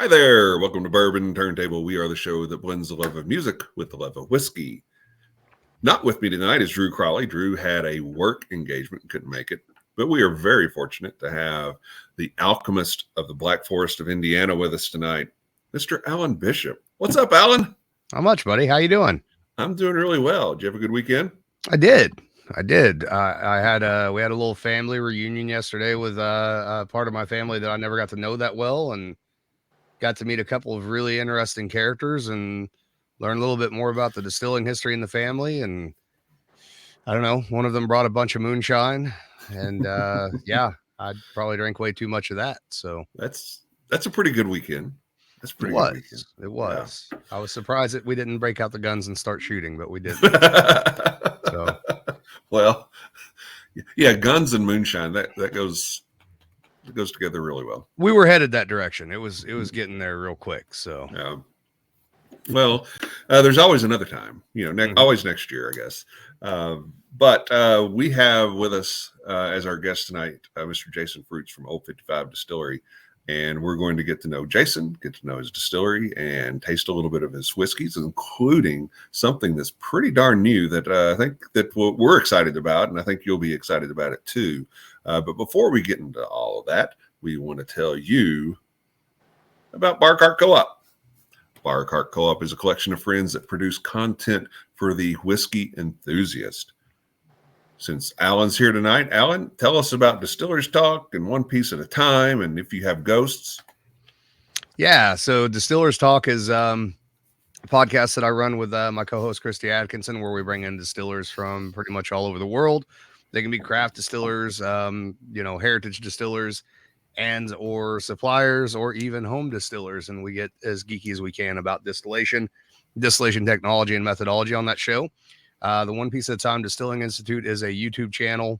Hi there. Welcome to Bourbon Turntable. We are the show that blends the love of music with the love of whiskey. Not with me tonight is Drew Crawley. Drew had a work engagement and couldn't make it, but we are very fortunate to have the alchemist of the Black Forest of Indiana with us tonight, Mr. Alan Bishop. What's up, Alan? Not much, buddy. How you doing? I'm doing really well. Did you have a good weekend? I did. We had a little family reunion yesterday with part of my family that I never got to know that well, and got to meet a couple of really interesting characters and learn a little bit more about the distilling history in the family. And I don't know, one of them brought a bunch of moonshine, and I probably drank way too much of that. So that's a pretty good weekend. That's pretty good weekend. It was. Yeah. I was surprised that we didn't break out the guns and start shooting, but we did. So, well, yeah, guns and moonshine that goes together really well. We were headed that direction. It was getting there real quick. So yeah. Well, there's always another time, always next year, I guess. But we have with us as our guest tonight, Mr. Jason Fruits from Old 55 Distillery. And we're going to get to know Jason, get to know his distillery, and taste a little bit of his whiskeys, including something that's pretty darn new that I think that we're excited about, and I think you'll be excited about it too. But before we get into all of that, we want to tell you about Bar Cart Co-op. Bar Cart Co-op is a collection of friends that produce content for the whiskey enthusiast. Since Alan's here tonight, Alan, tell us about Distillers Talk and one piece at a time, and if you have ghosts. Yeah, so Distillers Talk is a podcast that I run with my co-host Christy Atkinson, where we bring in distillers from pretty much all over the world. They can be craft distillers, heritage distillers, and or suppliers, or even home distillers, and we get as geeky as we can about distillation technology and methodology on that show. The One Piece at a Time Distilling Institute is a YouTube channel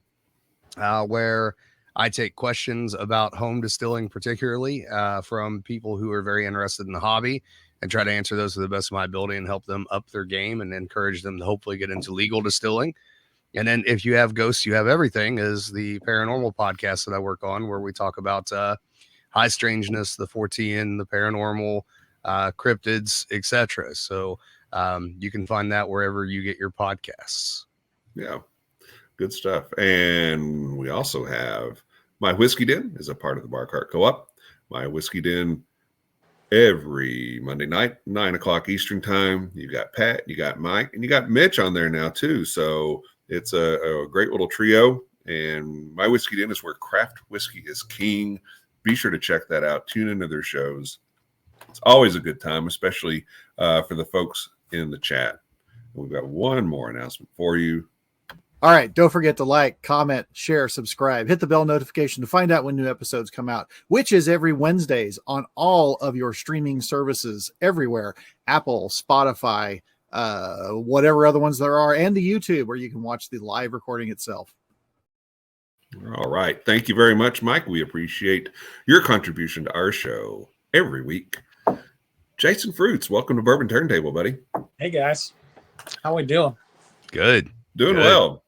where I take questions about home distilling, particularly from people who are very interested in the hobby, and try to answer those to the best of my ability and help them up their game and encourage them to hopefully get into legal distilling. And then If You Have Ghosts, You Have Everything is the paranormal podcast that I work on, where we talk about high strangeness, the 14, the paranormal, cryptids, etc. So you can find that wherever you get your podcasts. Yeah, good stuff. And we also have My Whiskey Den is a part of the Bar Cart Co-op. My Whiskey Den every Monday night, 9:00 Eastern time. You got Pat, you got Mike, and you got Mitch on there now too. So it's a great little trio. And My Whiskey Den is where craft whiskey is king. Be sure to check that out. Tune into their shows. It's always a good time, especially for the folks in the chat. We've got one more announcement for you. All right. Don't forget to like, comment, share, subscribe, hit the bell notification to find out when new episodes come out, which is every Wednesdays on all of your streaming services everywhere. Apple, Spotify, whatever other ones there are, and the YouTube where you can watch the live recording itself. All right. Thank you very much, Mike. We appreciate your contribution to our show every week. Jason Fruits, welcome to Bourbon Turntable, buddy. Hey, guys. How we doing? Good. Doing well.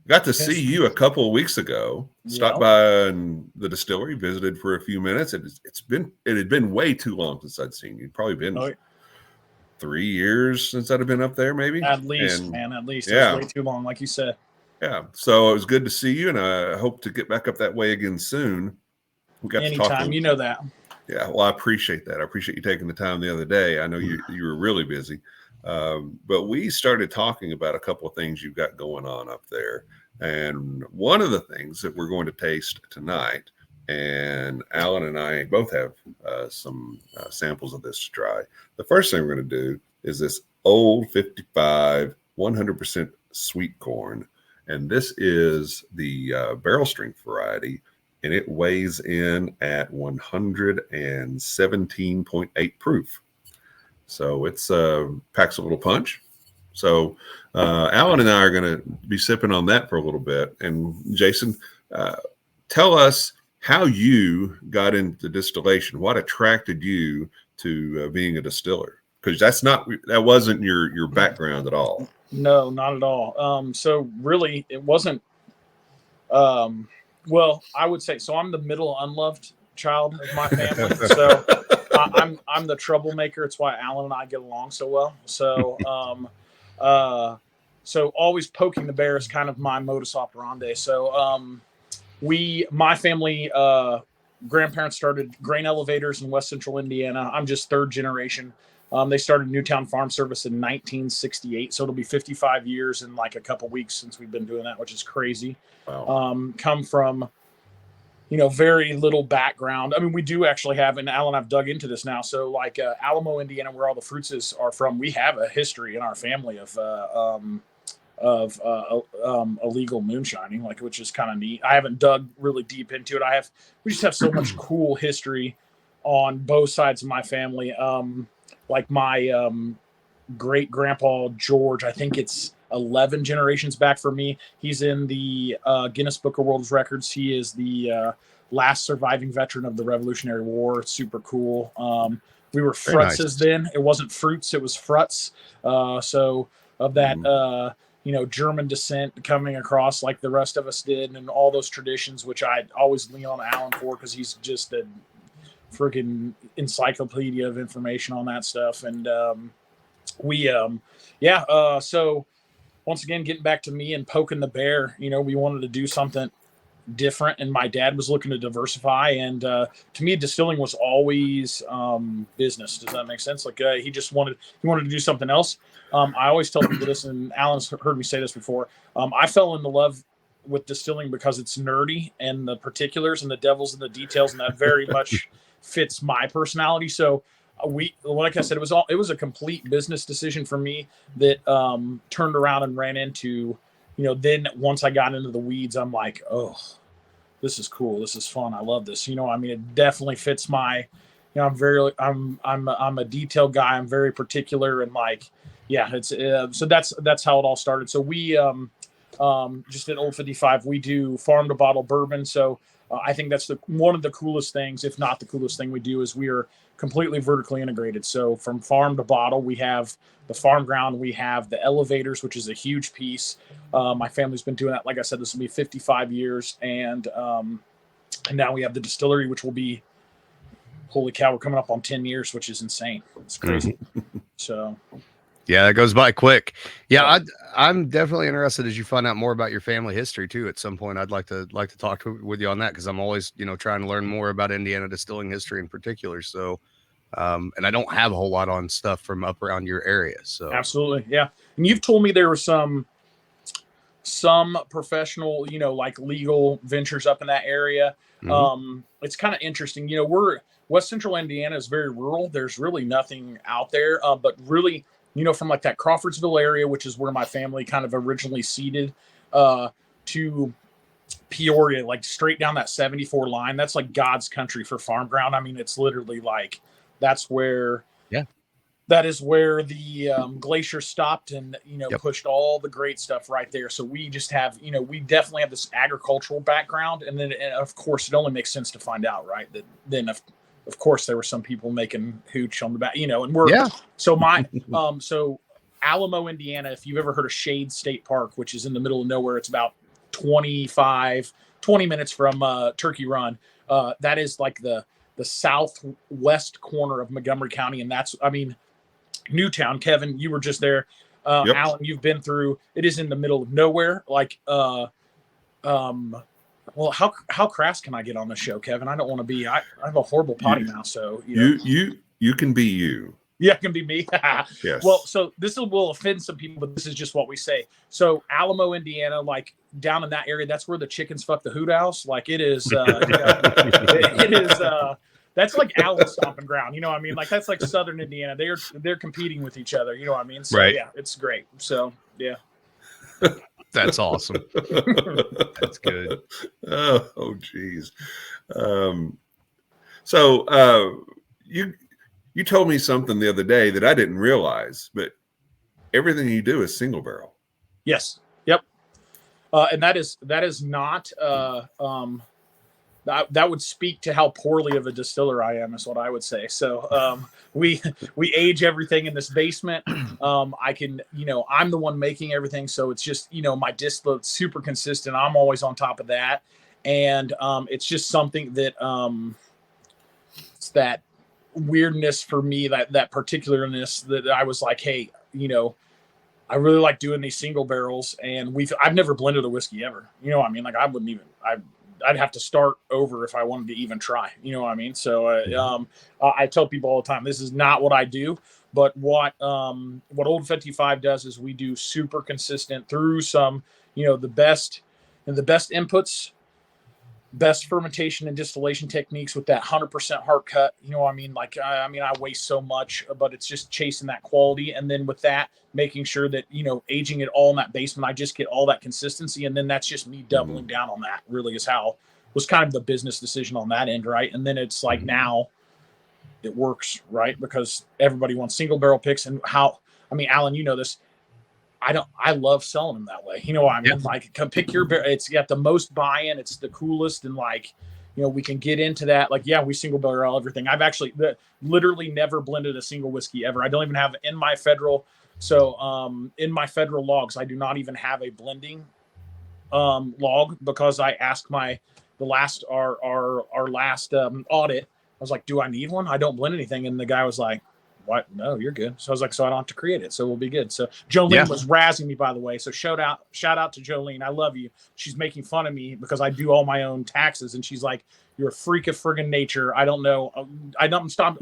Got to see you a couple of weeks ago. Stopped by the distillery, visited for a few minutes. It had been way too long since I'd seen you. Probably been 3 years since I'd have been up there, maybe. At least, man. It was way too long, like you said. Yeah. So it was good to see you, and I hope to get back up that way again soon. We got anytime, to talk. You know that. Yeah, well, I appreciate that. I appreciate you taking the time the other day. I know you were really busy. But we started talking about a couple of things you've got going on up there. And one of the things that we're going to taste tonight, and Alan and I both have some samples of this to try. The first thing we're going to do is this Old 55 100% sweet corn. And this is the barrel strength variety. And it weighs in at 117.8 proof. So it's packs a little punch. So Alan and I are going to be sipping on that for a little bit. And Jason, tell us how you got into distillation. What attracted you to being a distiller? Because that wasn't your background at all. No, not at all. So really, it wasn't. Well, I would say so. I'm the middle unloved child of my family. So I'm the troublemaker. It's why Alan and I get along so well. So so always poking the bear is kind of my modus operandi. So my family grandparents started grain elevators in West Central Indiana. I'm just third generation. They started Newtown Farm Service in 1968, so it'll be 55 years in like a couple weeks since we've been doing that, which is crazy. Wow. Come from, very little background. I mean, we do actually have, and Alan, I've dug into this now. So like Alamo, Indiana, where all the fruits are from, we have a history in our family of illegal moonshining, which is kind of neat. I haven't dug really deep into it. We just have so much cool history on both sides of my family. Like my great grandpa George, I think it's 11 generations back for me. He's in the Guinness Book of World Records. He is the last surviving veteran of the Revolutionary War. It's super cool. We were Frutzes then. It wasn't fruits, it was Frutz. So of that, German descent coming across like the rest of us did, and all those traditions, which I always lean on Alan for because he's just a freaking encyclopedia of information on that stuff. And so once again, getting back to me and poking the bear, we wanted to do something different, and my dad was looking to diversify, and to me distilling was always business. Does that make sense? Like he wanted to do something else. I always tell people this, and Alan's heard me say this before. I fell in love with distilling because it's nerdy, and the particulars and the devil's in the details, and that very much fits my personality. So like I said, it was a complete business decision for me that turned around and ran into, then once I got into the weeds, I'm like, oh, this is cool. This is fun. I love this. It definitely fits my, I'm a detail guy. I'm very particular, and it's so that's how it all started. So we just at Old 55, we do farm to bottle bourbon. So I think that's one of the coolest things, if not the coolest thing we do, is we are completely vertically integrated. So from farm to bottle, we have the farm ground, we have the elevators, which is a huge piece. My family's been doing that. Like I said, this will be 55 years. And now we have the distillery, which will be, holy cow, we're coming up on 10 years, which is insane. It's crazy. So yeah, that goes by quick. Yeah, I'm definitely interested as you find out more about your family history too. At some point, I'd like to talk with you on that, because I'm always trying to learn more about Indiana distilling history in particular. So, and I don't have a whole lot on stuff from up around your area. So absolutely, yeah. And you've told me there were some professional, like legal ventures up in that area. Mm-hmm. It's kind of interesting. West Central Indiana is very rural. There's really nothing out there, but really, from like that Crawfordsville area, which is where my family kind of originally seeded, to Peoria, like straight down that 74 line. That's like God's country for farm ground. I mean, it's literally like, that's where, that is where the glacier stopped and, pushed all the great stuff right there. So we just have, we definitely have this agricultural background. And then, of course, it only makes sense to find out, right, that then of course, there were some people making hooch on the back, and we're, so so Alamo, Indiana, if you've ever heard of Shade State Park, which is in the middle of nowhere, it's about 20 minutes from Turkey Run. That is like the southwest corner of Montgomery County. And Newtown, Kevin, you were just there. Yep. Alan, you've been through, it is in the middle of nowhere. Well, how crass can I get on the show, Kevin? I don't want to be. I have a horrible potty mouth, so you can be you. Yeah, it can be me. Yes. Well, so this will offend some people, but this is just what we say. So Alamo, Indiana, like down in that area, that's where the chickens fuck the hoot house. Like it is. It is. That's like Alan's stomping ground. You know what I mean? Like that's like Southern Indiana. They're competing with each other. You know what I mean? So, right. Yeah, it's great. So yeah. That's awesome. That's good. Oh, geez. So you told me something the other day that I didn't realize, but everything you do is single barrel. Yes. Yep. And that is not that would speak to how poorly of a distiller I am, is what I would say. So we age everything in this basement. I can, I'm the one making everything. So it's just, my distillate's super consistent. I'm always on top of that. And it's just something that it's that weirdness for me, that particularness that I was like, hey, I really like doing these single barrels, and I've never blended a whiskey ever. You know what I mean? Like I wouldn't even, I'd have to start over if I wanted to even try. You know what I mean? So I tell people all the time, this is not what I do, but what Old 55 does is we do super consistent through some, the best inputs, best fermentation and distillation techniques with that 100% heart cut. You know what I mean? Like, I waste so much, but it's just chasing that quality. And then with that, making sure that, aging it all in that basement, I just get all that consistency. And then that's just me doubling down on that, really was kind of the business decision on that end. Right. And then it's like, now it works, right? Because everybody wants single barrel picks, and Alan, you know this, I love selling them that way. You know what I mean? Yeah. Like, come pick your barrel. It's got the most buy-in. It's the coolest. And like, we can get into that. Like, yeah, we single barrel everything. I've actually literally never blended a single whiskey ever. I don't even have in my federal. So in my federal logs, I do not even have a blending log, because I asked our last audit, I was like, do I need one? I don't blend anything. And the guy was like, what? No, you're good. So I was like, so I don't have to create it. So we'll be good. So Jolene was razzing me, by the way. So shout out to Jolene. I love you. She's making fun of me because I do all my own taxes. And she's like, you're a freak of friggin' nature. I don't know. I'm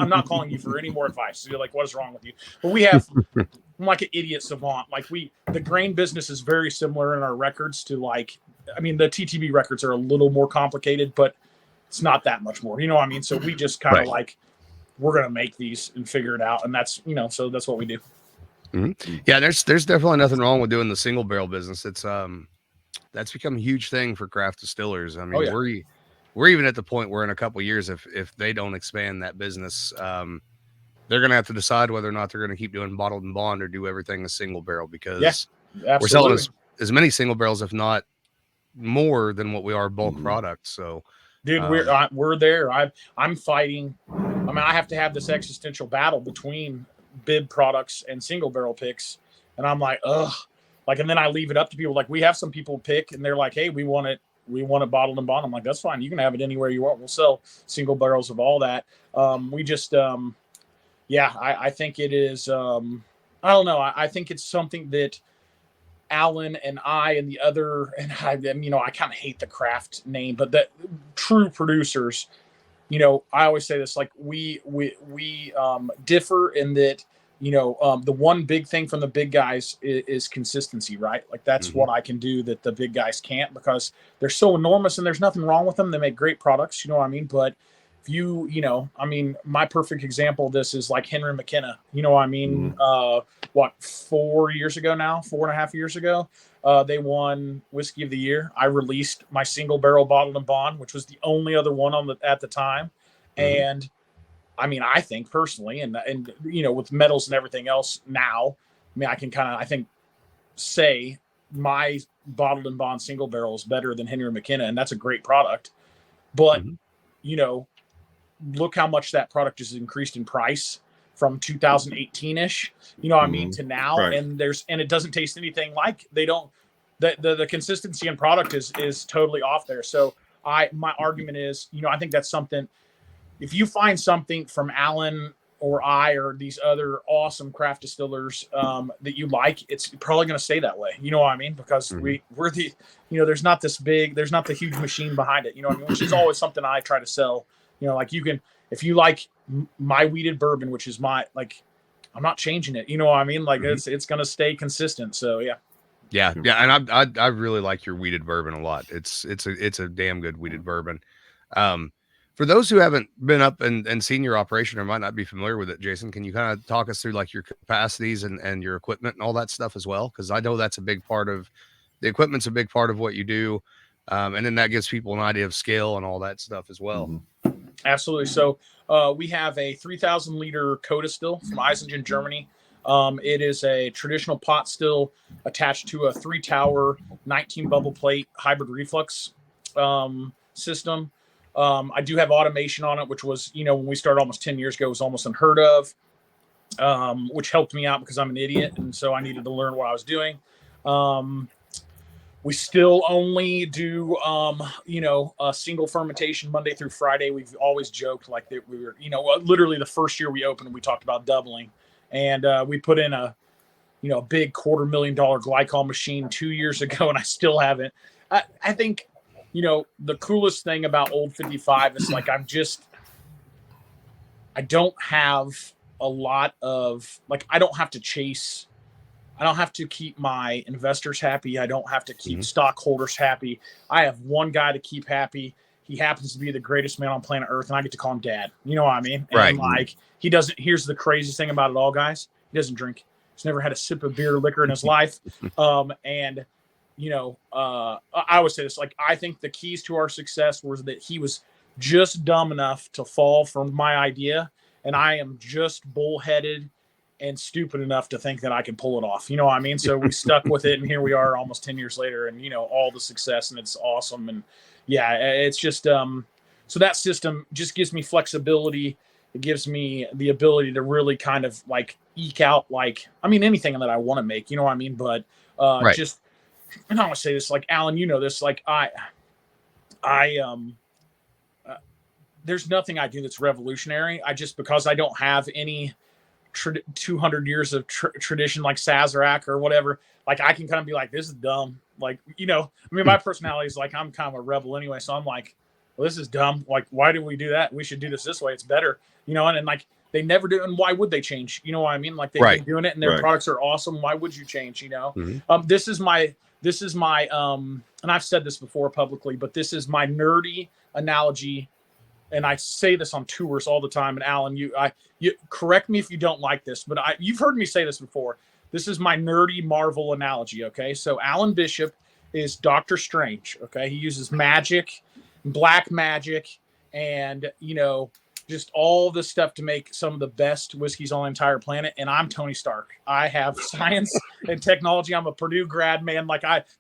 not calling you for any more advice. So you're like, what is wrong with you? But I'm like an idiot savant. Like the grain business is very similar in our records to the TTB records are a little more complicated, but it's not that much more. You know what I mean? So we just kind of we're going to make these and figure it out. And that's, so that's what we do. Mm-hmm. Yeah. There's definitely nothing wrong with doing the single barrel business. It's, that's become a huge thing for craft distillers. I mean, we're even at the point where in a couple of years, if they don't expand that business, they're going to have to decide whether or not they're going to keep doing bottled and bond or do everything a single barrel, because we're selling as many single barrels, if not more than what we are bulk products. So, dude, we're there. I'm fighting. I have to have this existential battle between bib products and single barrel picks, and I'm like, ugh. Like, and then I leave it up to people. Like, we have some people pick, and they're like, hey, we want it bottled and bond. I'm like, that's fine. You can have it anywhere you want. We'll sell single barrels of all that. We just, I think it is. I don't know. I think it's something that Alan and I and the other, and I kind of hate the craft name, but that true producers, I always say this, like we differ in that, the one big thing from the big guys is consistency, right? Like that's what I can do that the big guys can't, because they're so enormous, and there's nothing wrong with them. They make great products, you know what I mean? But if my perfect example of this is like Henry McKenna, you know what I mean? 4.5 years ago, they won Whiskey of the Year. I released my single barrel bottled and bond, which was the only other one at the time. And I think personally, and with medals and everything else now, I can say my bottled and bond single barrel is better than Henry McKenna, and that's a great product. But look how much that product has increased in price from 2018-ish, to now. Right. And it doesn't taste anything like the consistency in product is totally off there. So my argument is, I think that's something, if you find something from Alan or I or these other awesome craft distillers that you like, it's probably going to stay that way. You know what I mean? Because we're the, there's not the huge machine behind it, which is always something I try to sell. Like you can, if you like my wheated bourbon, which is I'm not changing it. You know what I mean? Like it's going to stay consistent. So yeah. Yeah. And I really like your wheated bourbon a lot. It's a damn good wheated bourbon. For those who haven't been up and seen your operation or might not be familiar with it, Jason, can you kind of talk us through like your capacities and your equipment and all that stuff as well? Cause I know that's a big part of the equipment's a big part of what you do. And then that gives people an idea of scale and all that stuff as well. Absolutely. So we have a 3,000 liter Coda still from Eisingen, Germany. It is a traditional pot still attached to a 3-tower 19 bubble plate hybrid reflux system. I do have automation on it, which was, when we started almost 10 years ago, was almost unheard of, which helped me out because I'm an idiot. And so I needed to learn what I was doing. We still only do, a single fermentation Monday through Friday. We've always joked like that we were, literally the first year we opened, we talked about doubling, and we put in a big $250,000 glycol machine 2 years ago, and I still haven't. I think, the coolest thing about Old 55 is like I don't have a lot of I don't have to chase. I don't have to keep my investors happy. I don't have to keep stockholders happy. I have one guy to keep happy. He happens to be the greatest man on planet Earth, and I get to call him Dad. You know what I mean? Right. And he doesn't. Here's the craziest thing about it all, guys. He doesn't drink. He's never had a sip of beer or liquor in his life. I always say this. I think the keys to our success was that he was just dumb enough to fall for my idea, and I am just bullheaded and stupid enough to think that I can pull it off. You know what I mean? So we stuck with it, and here we are almost 10 years later, and all the success, and it's awesome. And yeah, it's just so that system just gives me flexibility. It gives me the ability to really kind of eke out anything that I want to make, you know what I mean? But just, and I want to say this, Alan, this, there's nothing I do that's revolutionary. Because I don't have any 200 years of tradition like Sazerac or whatever, I can kind of be like, this is dumb. My personality is I'm kind of a rebel anyway. So I'm like, well, this is dumb. Why do we do that? We should do this way. It's better, and they never do. And why would they change? You know what I mean? They've been doing it and their products are awesome. Why would you change? This is my, and I've said this before publicly, but this is my nerdy analogy. And I say this on tours all the time. And Alan, you correct me if you don't like this, but you've heard me say this before. This is my nerdy Marvel analogy. Okay. So Alan Bishop is Doctor Strange. Okay. He uses magic, black magic, and, just all this stuff to make some of the best whiskeys on the entire planet. And I'm Tony Stark. I have science and technology. I'm a Purdue grad, man.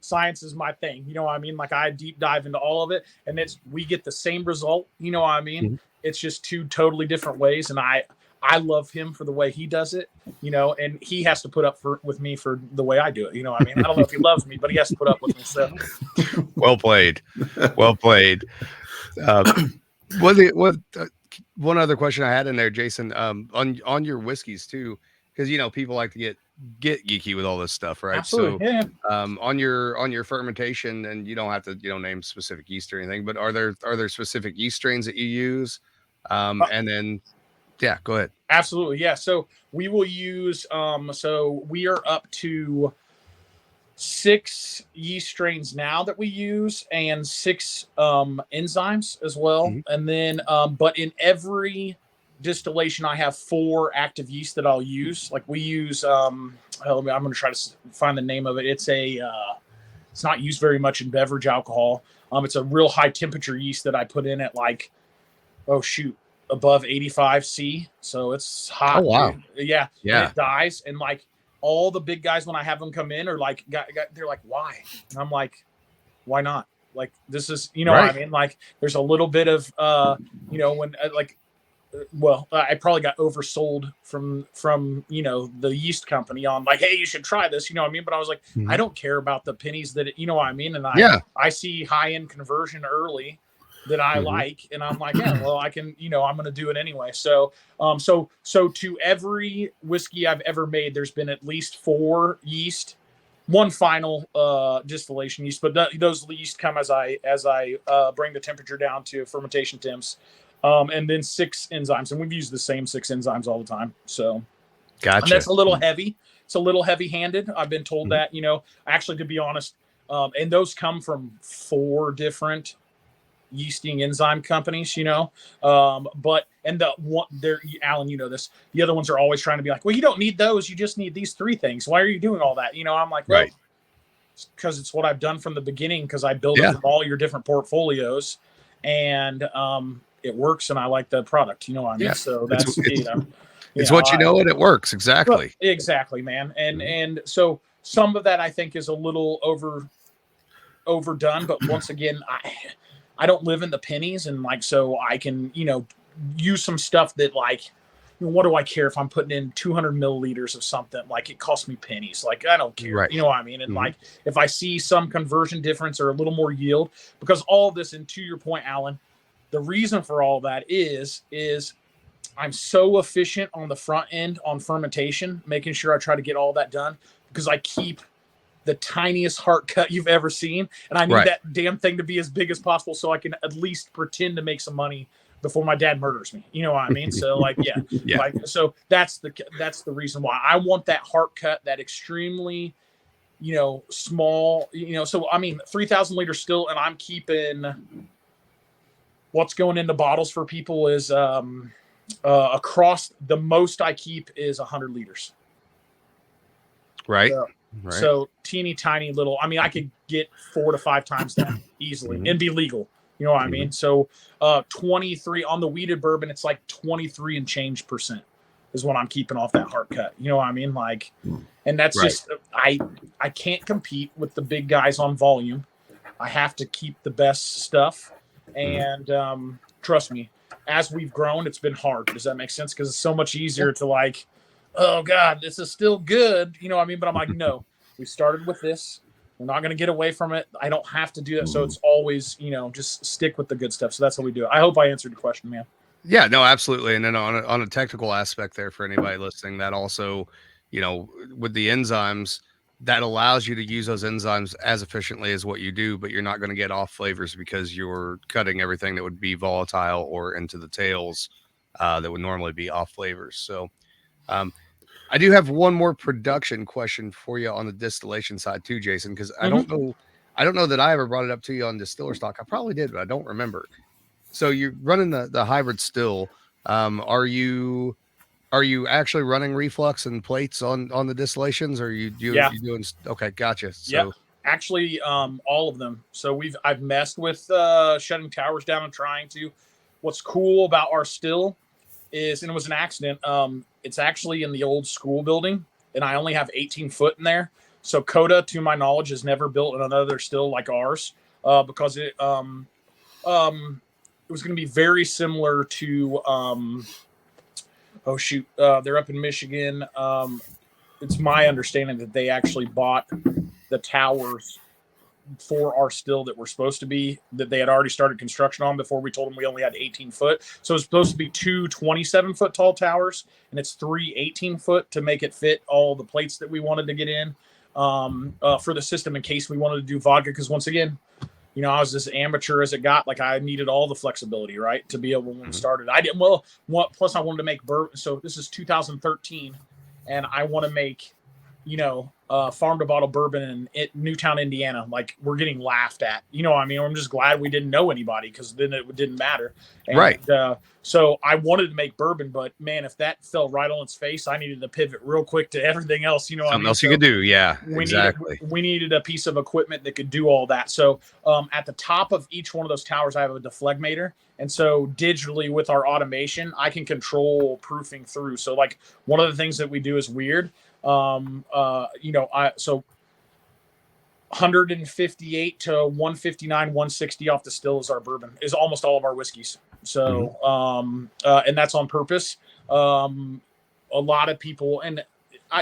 Science is my thing. You know what I mean? I deep dive into all of it, and we get the same result. You know what I mean? Mm-hmm. It's just two totally different ways. And I love him for the way he does it, and he has to put up with me for the way I do it. You know what I mean? I don't know if he loves me, but he has to put up with me. So well played. Well played. One other question I had in there, Jason, on your whiskeys too, because people like to get geeky with all this stuff, right? Absolutely. So, yeah. On your fermentation, and you don't have to name specific yeast or anything, but are there specific yeast strains that you use? And then, yeah, go ahead. Absolutely, yeah. So we will use. So we are up to 6 yeast strains now that we use, and 6 enzymes as well. Mm-hmm. And then, but in every distillation, I have 4 active yeast that I'll use. We use, I'm going to try to find the name of it. It's it's not used very much in beverage alcohol. It's a real high temperature yeast that I put in at above 85 C. So it's hot. Oh, wow. Dude. Yeah. And it dies. And all the big guys, when I have them come in, are they're like, why? And I'm like, why not? This is, what I mean? There's a little bit of, when I probably got oversold from the yeast company on hey, you should try this, you know what I mean? But I was like, I don't care about the pennies that, you know what I mean? And I see high end conversion early that I like, and I'm like, yeah, well, I can, I'm going to do it anyway. So, so to every whiskey I've ever made, there's been at least 4 yeast, 1 final distillation yeast, but those yeast come as I bring the temperature down to fermentation temps, and then 6 enzymes, and we've used the same 6 enzymes all the time. So, gotcha. And that's a little heavy. It's a little heavy-handed. I've been told that, actually, to be honest, and those come from 4 different yeasting enzyme companies, but and the one there, Alan, this, the other ones are always trying to be like, well, you don't need those, you just need these 3 things. Why are you doing all that? I'm like, well, because it's what I've done from the beginning, because I built it from all your different portfolios, and it works, and I like the product, you know what I mean? Yeah. So that's it's what and it works. Exactly. Exactly, man. And so some of that I think is a little overdone, but once again, I don't live in the pennies, and so I can, use some stuff that what do I care if I'm putting in 200 milliliters of something? Like, it costs me pennies. Like, I don't care. Right. You know what I mean? And like, if I see some conversion difference or a little more yield, because all of this, and to your point, Alan, the reason for all that is I'm so efficient on the front end on fermentation, making sure I try to get all that done, because I keep the tiniest heart cut you've ever seen. And I need that damn thing to be as big as possible so I can at least pretend to make some money before my dad murders me. You know what I mean? So like, yeah. Like, so that's the reason why I want that heart cut, that extremely, small, so I mean, 3,000 liters still, and I'm keeping what's going into bottles for people is across the most I keep is 100 liters. Right. So teeny tiny little, I mean, I could get 4 to 5 times that easily and be legal. You know what I mean? So 23 on the weeded bourbon, it's like 23 and change % is what I'm keeping off that heart cut. You know what I mean? Like, and that's just, I can't compete with the big guys on volume. I have to keep the best stuff. And trust me, as we've grown, it's been hard. Does that make sense? Because it's so much easier to like, oh God, this is still good. You know what I mean? But I'm like, no, we started with this. We're not going to get away from it. I don't have to do that. So it's always, just stick with the good stuff. So that's how we do it. I hope I answered the question, man. Yeah, no, absolutely. And then on a technical aspect there for anybody listening, that also, with the enzymes, that allows you to use those enzymes as efficiently as what you do, but you're not going to get off flavors because you're cutting everything that would be volatile or into the tails that would normally be off flavors. So I do have one more production question for you on the distillation side too, Jason, because I don't know that I ever brought it up to you on Distiller Stock. I probably did, but I don't remember. So you're running the hybrid still. Are you actually running reflux and plates on the distillations, or are you doing? Okay, gotcha. So actually, all of them. So I've messed with shutting towers down and trying to. What's cool about our still is, and it was an accident. It's actually in the old school building, and I only have 18 foot in there. So Coda, to my knowledge, has never built another still like ours, because it was going to be very similar to they're up in Michigan. It's my understanding that they actually bought the towers for our still that were supposed to be, that they had already started construction on before we told them we only had 18 foot. So it's supposed to be 2 27-foot tall towers, and it's 3 18-foot to make it fit all the plates that we wanted to get in for the system in case we wanted to do vodka. Because once again, I was as amateur as it got. Like, I needed all the flexibility, right, to be able to start it. I didn't. Plus I wanted to make bourbon. So this is 2013, and I want to make, farm to bottle bourbon in Newtown, Indiana. Like, we're getting laughed at. You know what I mean? I'm just glad we didn't know anybody, because then it didn't matter. And, right. So I wanted to make bourbon, but man, if that fell right on its face, I needed to pivot real quick to everything else. You know what I mean? Else you could do. Yeah, exactly. We needed a piece of equipment that could do all that. So at the top of each one of those towers, I have a deflegmator. And so digitally with our automation, I can control proofing through. So like, one of the things that we do is weird. So 158 to 159, 160 off the still is our bourbon, is almost all of our whiskeys. So, and that's on purpose. A lot of people, and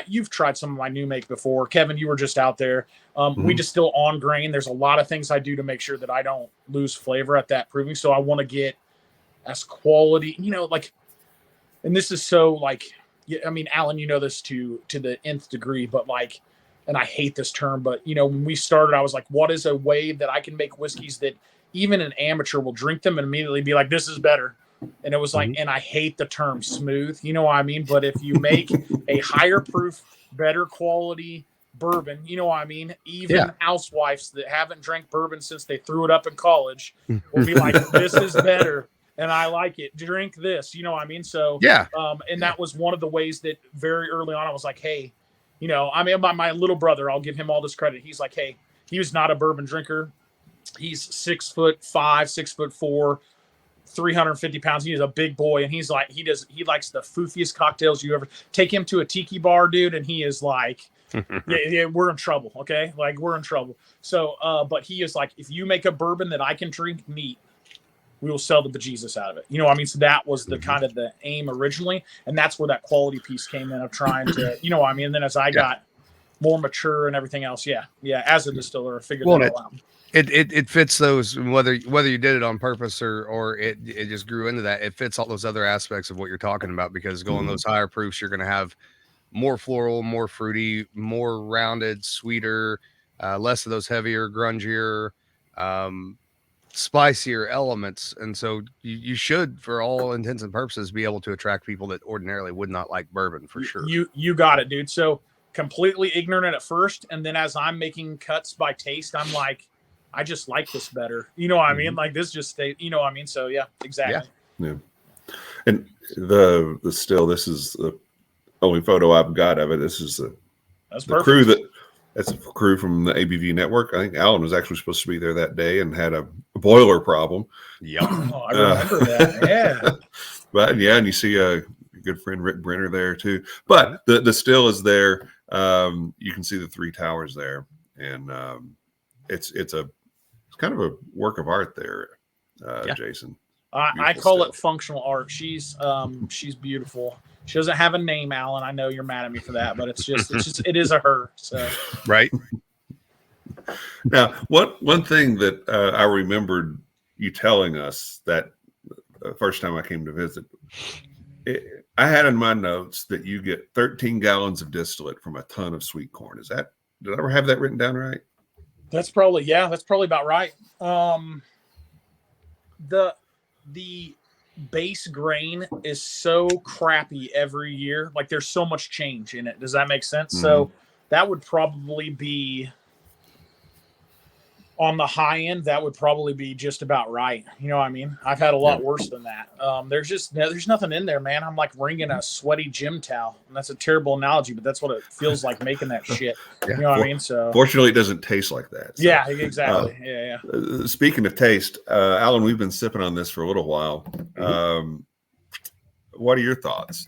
you've tried some of my new make before. Kevin, you were just out there. We distill on grain. There's a lot of things I do to make sure that I don't lose flavor at that proving. So I want to get as quality, and this is so like, I mean, Alan, this to the nth degree, but like, and I hate this term, but when we started, I was like, what is a way that I can make whiskeys that even an amateur will drink them and immediately be like, this is better. And it was like, and I hate the term smooth, you know what I mean? But if you make a higher proof, better quality bourbon, you know what I mean? Even housewives that haven't drank bourbon since they threw it up in college will be like, this is better. And I like it. Drink this, you know what I mean? So, and that was one of the ways that very early on, I was like, hey, my little brother, I'll give him all this credit. He's like, hey, he was not a bourbon drinker. He's 6'5", 6'4", 350 pounds. He's a big boy. And he's like, he likes the foofiest cocktails you ever take him to a tiki bar, dude. And he is like, yeah, we're in trouble. Okay. Like, we're in trouble. So, but he is like, if you make a bourbon that I can drink neat, we will sell the bejesus out of it. You know what I mean? So that was the kind of the aim originally. And that's where that quality piece came in of trying to, you know what I mean? And then as I got more mature and everything else, as a distiller, I figured that all out. It fits those, whether you did it on purpose or it just grew into that. It fits all those other aspects of what you're talking about, because going those higher proofs, you're going to have more floral, more fruity, more rounded, sweeter, less of those heavier, grungier, spicier elements. And so you should, for all intents and purposes, be able to attract people that ordinarily would not like bourbon, for sure. You got it, dude. So completely ignorant at first, and then as I'm making cuts by taste, I'm like, I just like this better. You know what I mean? Like this just stay, you know what I mean? So yeah, exactly. Yeah. And the still, this is the only photo I've got of it. This is the crew that's a crew from the ABV network. I think Alan was actually supposed to be there that day and had a boiler problem. Yep. Oh, I remember that. Yeah. But and you see a good friend Rick Brenner there too. But the still is there. You can see the three towers there, and it's kind of a work of art there, Jason. I call it functional art. She's beautiful. She doesn't have a name, Alan. I know you're mad at me for that, but it is a her. So right. Now, one thing that I remembered you telling us that the first time I came to visit, I had in my notes that you get 13 gallons of distillate from a ton of sweet corn. Did I ever have that written down right? That's probably about right. The base grain is so crappy every year. Like there's so much change in it. Does that make sense? Mm-hmm. So that would probably be on the high end. That would probably be just about right. You know what I mean? I've had a lot worse than that. There's nothing in there, man. I'm like wringing a sweaty gym towel, and that's a terrible analogy, but that's what it feels like making that shit. You know what I mean? So fortunately, it doesn't taste like that. So. Yeah, exactly. Speaking of taste, Alan, we've been sipping on this for a little while. What are your thoughts?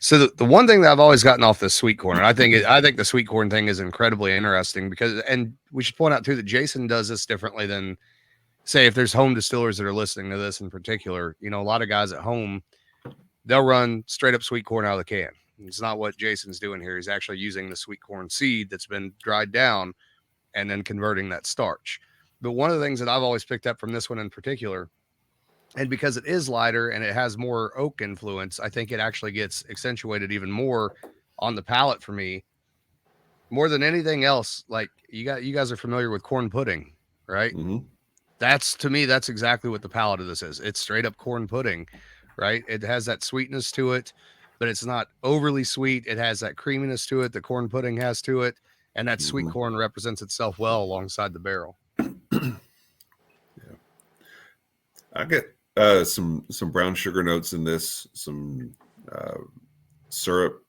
So the one thing that I've always gotten off this sweet corn, and I think the sweet corn thing is incredibly interesting because, and we should point out too that Jason does this differently than, say, if there's home distillers that are listening to this in particular. You know, a lot of guys at home, they'll run straight up sweet corn out of the can. It's not what Jason's doing here. He's actually using the sweet corn seed that's been dried down and then converting that starch. But one of the things that I've always picked up from this one in particular, and because it is lighter and it has more oak influence, I think it actually gets accentuated even more on the palate for me. More than anything else, like you guys are familiar with corn pudding, right? Mm-hmm. To me, that's exactly what the palate of this is. It's straight up corn pudding, right? It has that sweetness to it, but it's not overly sweet. It has that creaminess to it. The corn pudding has to it. And that sweet corn represents itself well alongside the barrel. I get some brown sugar notes in this, some syrup,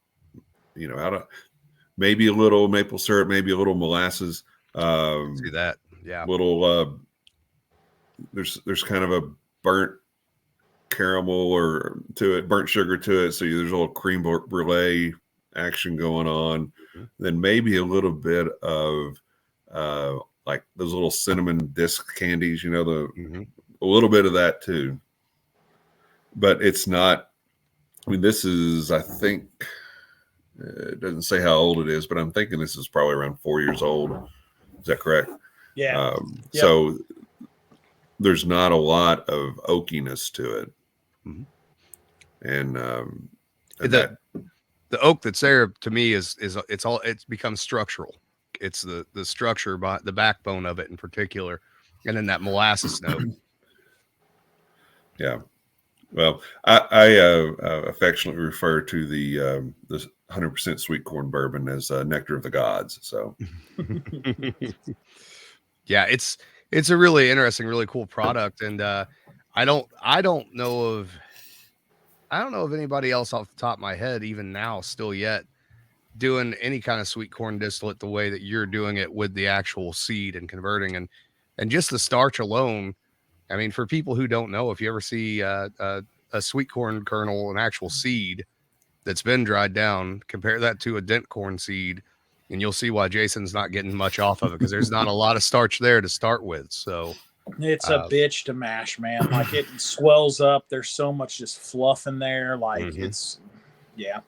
out of maybe a little maple syrup, maybe a little molasses. See that, yeah. Little there's kind of a burnt caramel or to it, burnt sugar to it. So there's a little cream brulee action going on. Mm-hmm. Then maybe a little bit of like those little cinnamon disc candies, a little bit of that too. But it's not, this is, I think, it doesn't say how old it is, but I'm thinking this is probably around 4 years old. Is that correct? Yeah. Yep. So there's not a lot of oakiness to it. Mm-hmm. And the oak that's there to me it's become structural. It's the structure, the backbone of it in particular. And then that molasses note. Yeah. Well, I affectionately refer to the 100% sweet corn bourbon as nectar of the gods. So, yeah, it's a really interesting, really cool product, and I don't know of anybody else off the top of my head, even now, still yet, doing any kind of sweet corn distillate the way that you're doing it with the actual seed and converting and just the starch alone. I mean, for people who don't know, if you ever see a sweet corn kernel, an actual seed that's been dried down, compare that to a dent corn seed, and you'll see why Jason's not getting much off of it, because there's not a lot of starch there to start with. So It's a bitch to mash, man. Like it swells up. There's so much just fluff in there. Like it's, yeah.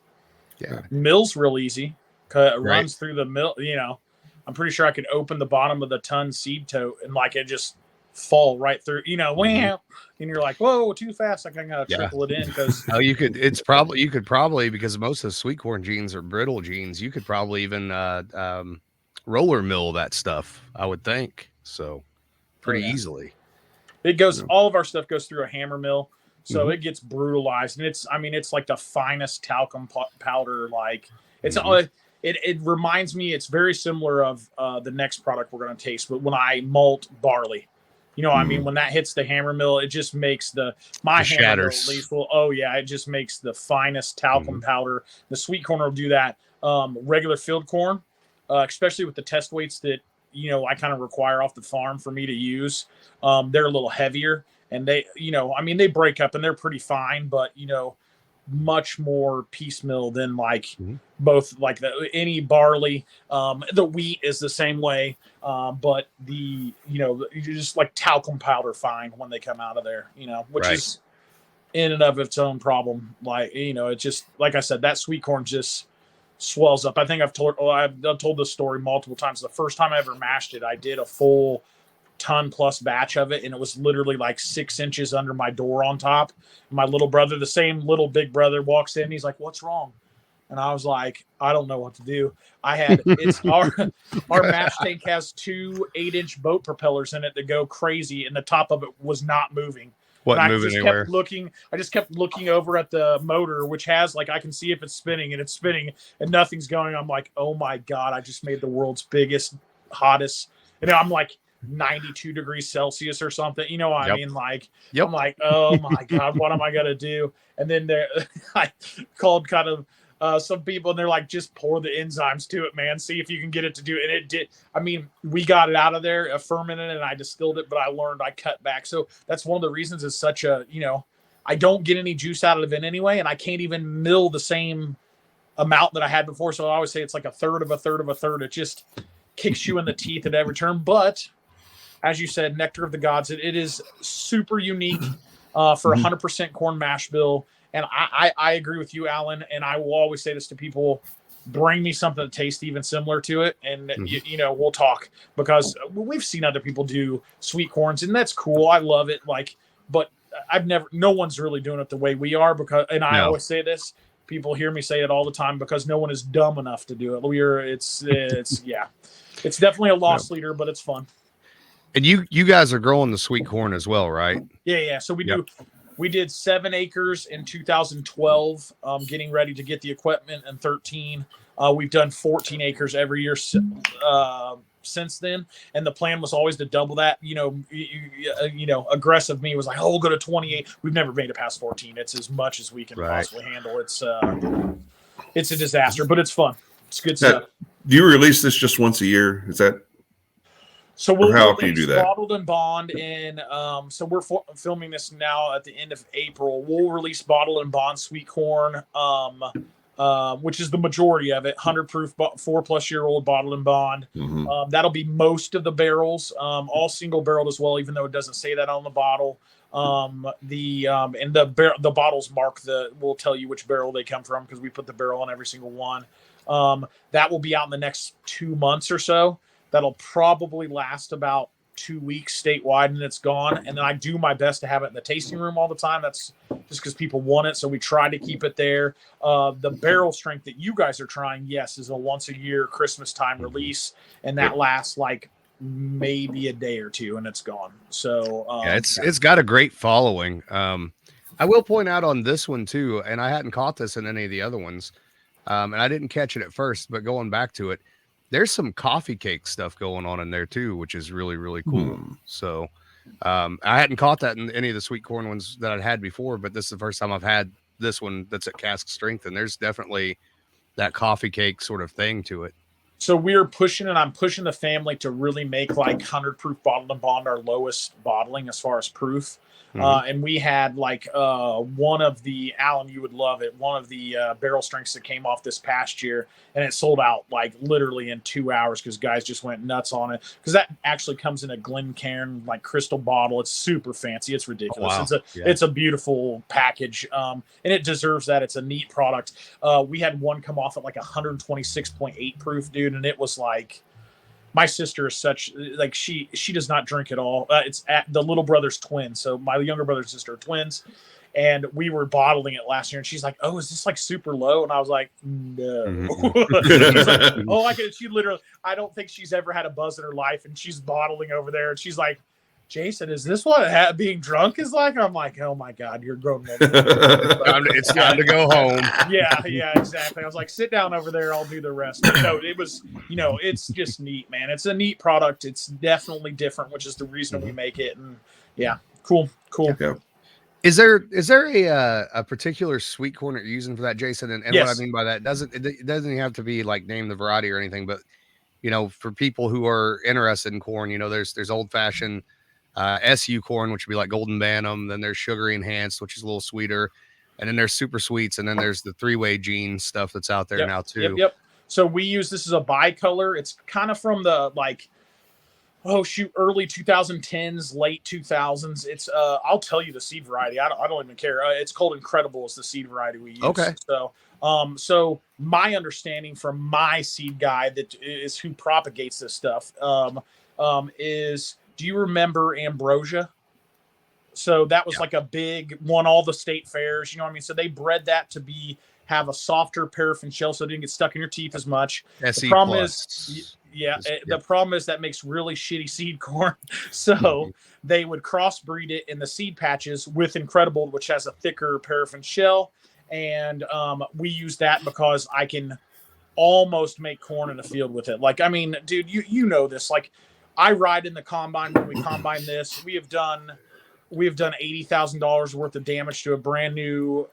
Mill's real easy. It runs through the mill. You know, I'm pretty sure I could open the bottom of the ton seed tote and like it just fall right through. You know, wham, and you're like, whoa, too fast. Like I gotta trickle it in because. Oh, you could probably because most of the sweet corn genes are brittle genes. You could probably even roller mill that stuff. I would think so. Pretty easily. It goes. All of our stuff goes through a hammer mill, so it gets brutalized, and it's like the finest talcum powder. Like it's it reminds me. It's very similar of the next product we're going to taste. But when I malt barley, you know, I mean, when that hits the hammer mill, it just makes my hammer shatters. mill at least. Well, it just makes the finest talcum powder. The sweet corn will do that. Regular field corn, especially with the test weights that. You know, I kind of require off the farm for me to use. They're a little heavier and they, you know, I mean, they break up and they're pretty fine, but you know, much more piecemeal than like both like any barley. The wheat is the same way. But the, you know, you just like talcum powder fine when they come out of there, you know, which is in and of its own problem. Like, you know, it's just, like I said, that sweet corn just swells up. I think I've told this story multiple times. The first time I ever mashed it, I did a full ton plus batch of it, and it was literally like 6 inches under my door on top. My little brother, the same little big brother, walks in. He's like, "What's wrong?" And I was like, "I don't know what to do." It's our mash tank has 2 8-inch boat propellers in it that go crazy, and the top of it was not moving. Wasn't moving anywhere. I just kept looking over at the motor, which has like I can see if it's spinning, and it's spinning, and nothing's going. I'm like, oh my god, I just made the world's biggest, hottest. And I'm like 92 degrees Celsius or something. You know what I mean? Like, I'm like, oh my god, what am I gonna do? And then I called kind of. Some people, and they're like, just pour the enzymes to it, man. See if you can get it to do it. And it did. I mean, we got it out of there, fermented, and I distilled it, but I learned I cut back. So that's one of the reasons it's such a, you know, I don't get any juice out of it anyway, and I can't even mill the same amount that I had before. So I always say it's like a third of a third of a third. It just kicks you in the teeth at every turn. But as you said, nectar of the gods, it is super unique for 100% corn mash bill. And I agree with you, Alan, and I will always say this to people, bring me something that tastes even similar to it, and you know, we'll talk, because we've seen other people do sweet corns, and that's cool. I love it, like, but no one's really doing it the way we are, because, I always say this, people hear me say it all the time, because no one is dumb enough to do it. It's definitely a loss leader, but it's fun. And you guys are growing the sweet corn as well, right? Yeah. So we do. We did 7 acres in 2012, getting ready to get the equipment in 13. We've done 14 acres every year since then. And the plan was always to double that. You know, aggressive me was like, oh, we'll go to 28. We've never made it past 14. It's as much as we can possibly handle. It's a disaster, but it's fun. It's good stuff. Do you release this just once a year? Is that? So we'll how can you do that? Bottled and bond in. So we're filming this now at the end of April. We'll release bottled and bond sweet corn, which is the majority of it. 100 proof, 4+ year old bottled and bond. That'll be most of the barrels, all single barreled as well, even though it doesn't say that on the bottle. The bottles will tell you which barrel they come from, because we put the barrel on every single one. That will be out in the next 2 months or so. That'll probably last about 2 weeks statewide, and it's gone. And then I do my best to have it in the tasting room all the time. That's just because people want it, so we try to keep it there. The barrel strength that you guys are trying, yes, is a once a year Christmas time release, and that lasts like maybe a day or two, and it's gone. So it's got a great following. I will point out on this one too, and I hadn't caught this in any of the other ones, and I didn't catch it at first, but going back to it, there's some coffee cake stuff going on in there too, which is really, really cool. So I hadn't caught that in any of the sweet corn ones that I'd had before, but this is the first time I've had this one that's at cask strength, and there's definitely that coffee cake sort of thing to it. So we're pushing, and I'm pushing the family to really make like 100 proof bottled and bond our lowest bottling as far as proof. And we had like one of the, Alan, you would love it, one of the barrel strengths that came off this past year, and it sold out like literally in 2 hours because guys just went nuts on it. Because that actually comes in a Glencairn like crystal bottle. It's super fancy. It's ridiculous. Oh, wow. It's a beautiful package, and it deserves that. It's a neat product. We had one come off at like 126.8 proof, dude, and it was like, my sister is such like she does not drink at all. It's at the little brother's twin. So my younger brother and sister are twins, and we were bottling it last year. And she's like, "Oh, is this like super low?" And I was like, "No." She's like, "Oh, I could." She literally, I don't think she's ever had a buzz in her life, and she's bottling over there, and she's like, "Jason, is this what being drunk is like?" And I'm like, "Oh my God, you're a grown woman." It's time to go home. Yeah, exactly. I was like, "Sit down over there. I'll do the rest." But no, it was, it's just neat, man. It's a neat product. It's definitely different, which is the reason we make it. And yeah, cool. Yeah. Is there a particular sweet corn that you're using for that, Jason? And Yes. what I mean by that, it doesn't have to be like name the variety or anything, but for people who are interested in corn, there's old fashioned SU corn, which would be like Golden Bantam. Then there's sugary enhanced, which is a little sweeter. And then there's super sweets. And then there's the 3-way gene stuff that's out there now too. Yep. So we use, this as a bicolor. It's kind of from the early 2010s, late 2000s. It's I'll tell you the seed variety. I don't even care. It's called Incredible is the seed variety we use. Okay. So my understanding from my seed guy that is who propagates this stuff is, do you remember Ambrosia? So that was like a big won all the state fairs, you know what I mean? So they bred that to have a softer paraffin shell so it didn't get stuck in your teeth as much. SE the problem plus. The problem is that makes really shitty seed corn. So they would crossbreed it in the seed patches with Incredible, which has a thicker paraffin shell. And we use that because I can almost make corn in the field with it. Like, I mean, dude, you know this. Like, I ride in the combine when we combine this. We have done $80,000 worth of damage to a brand new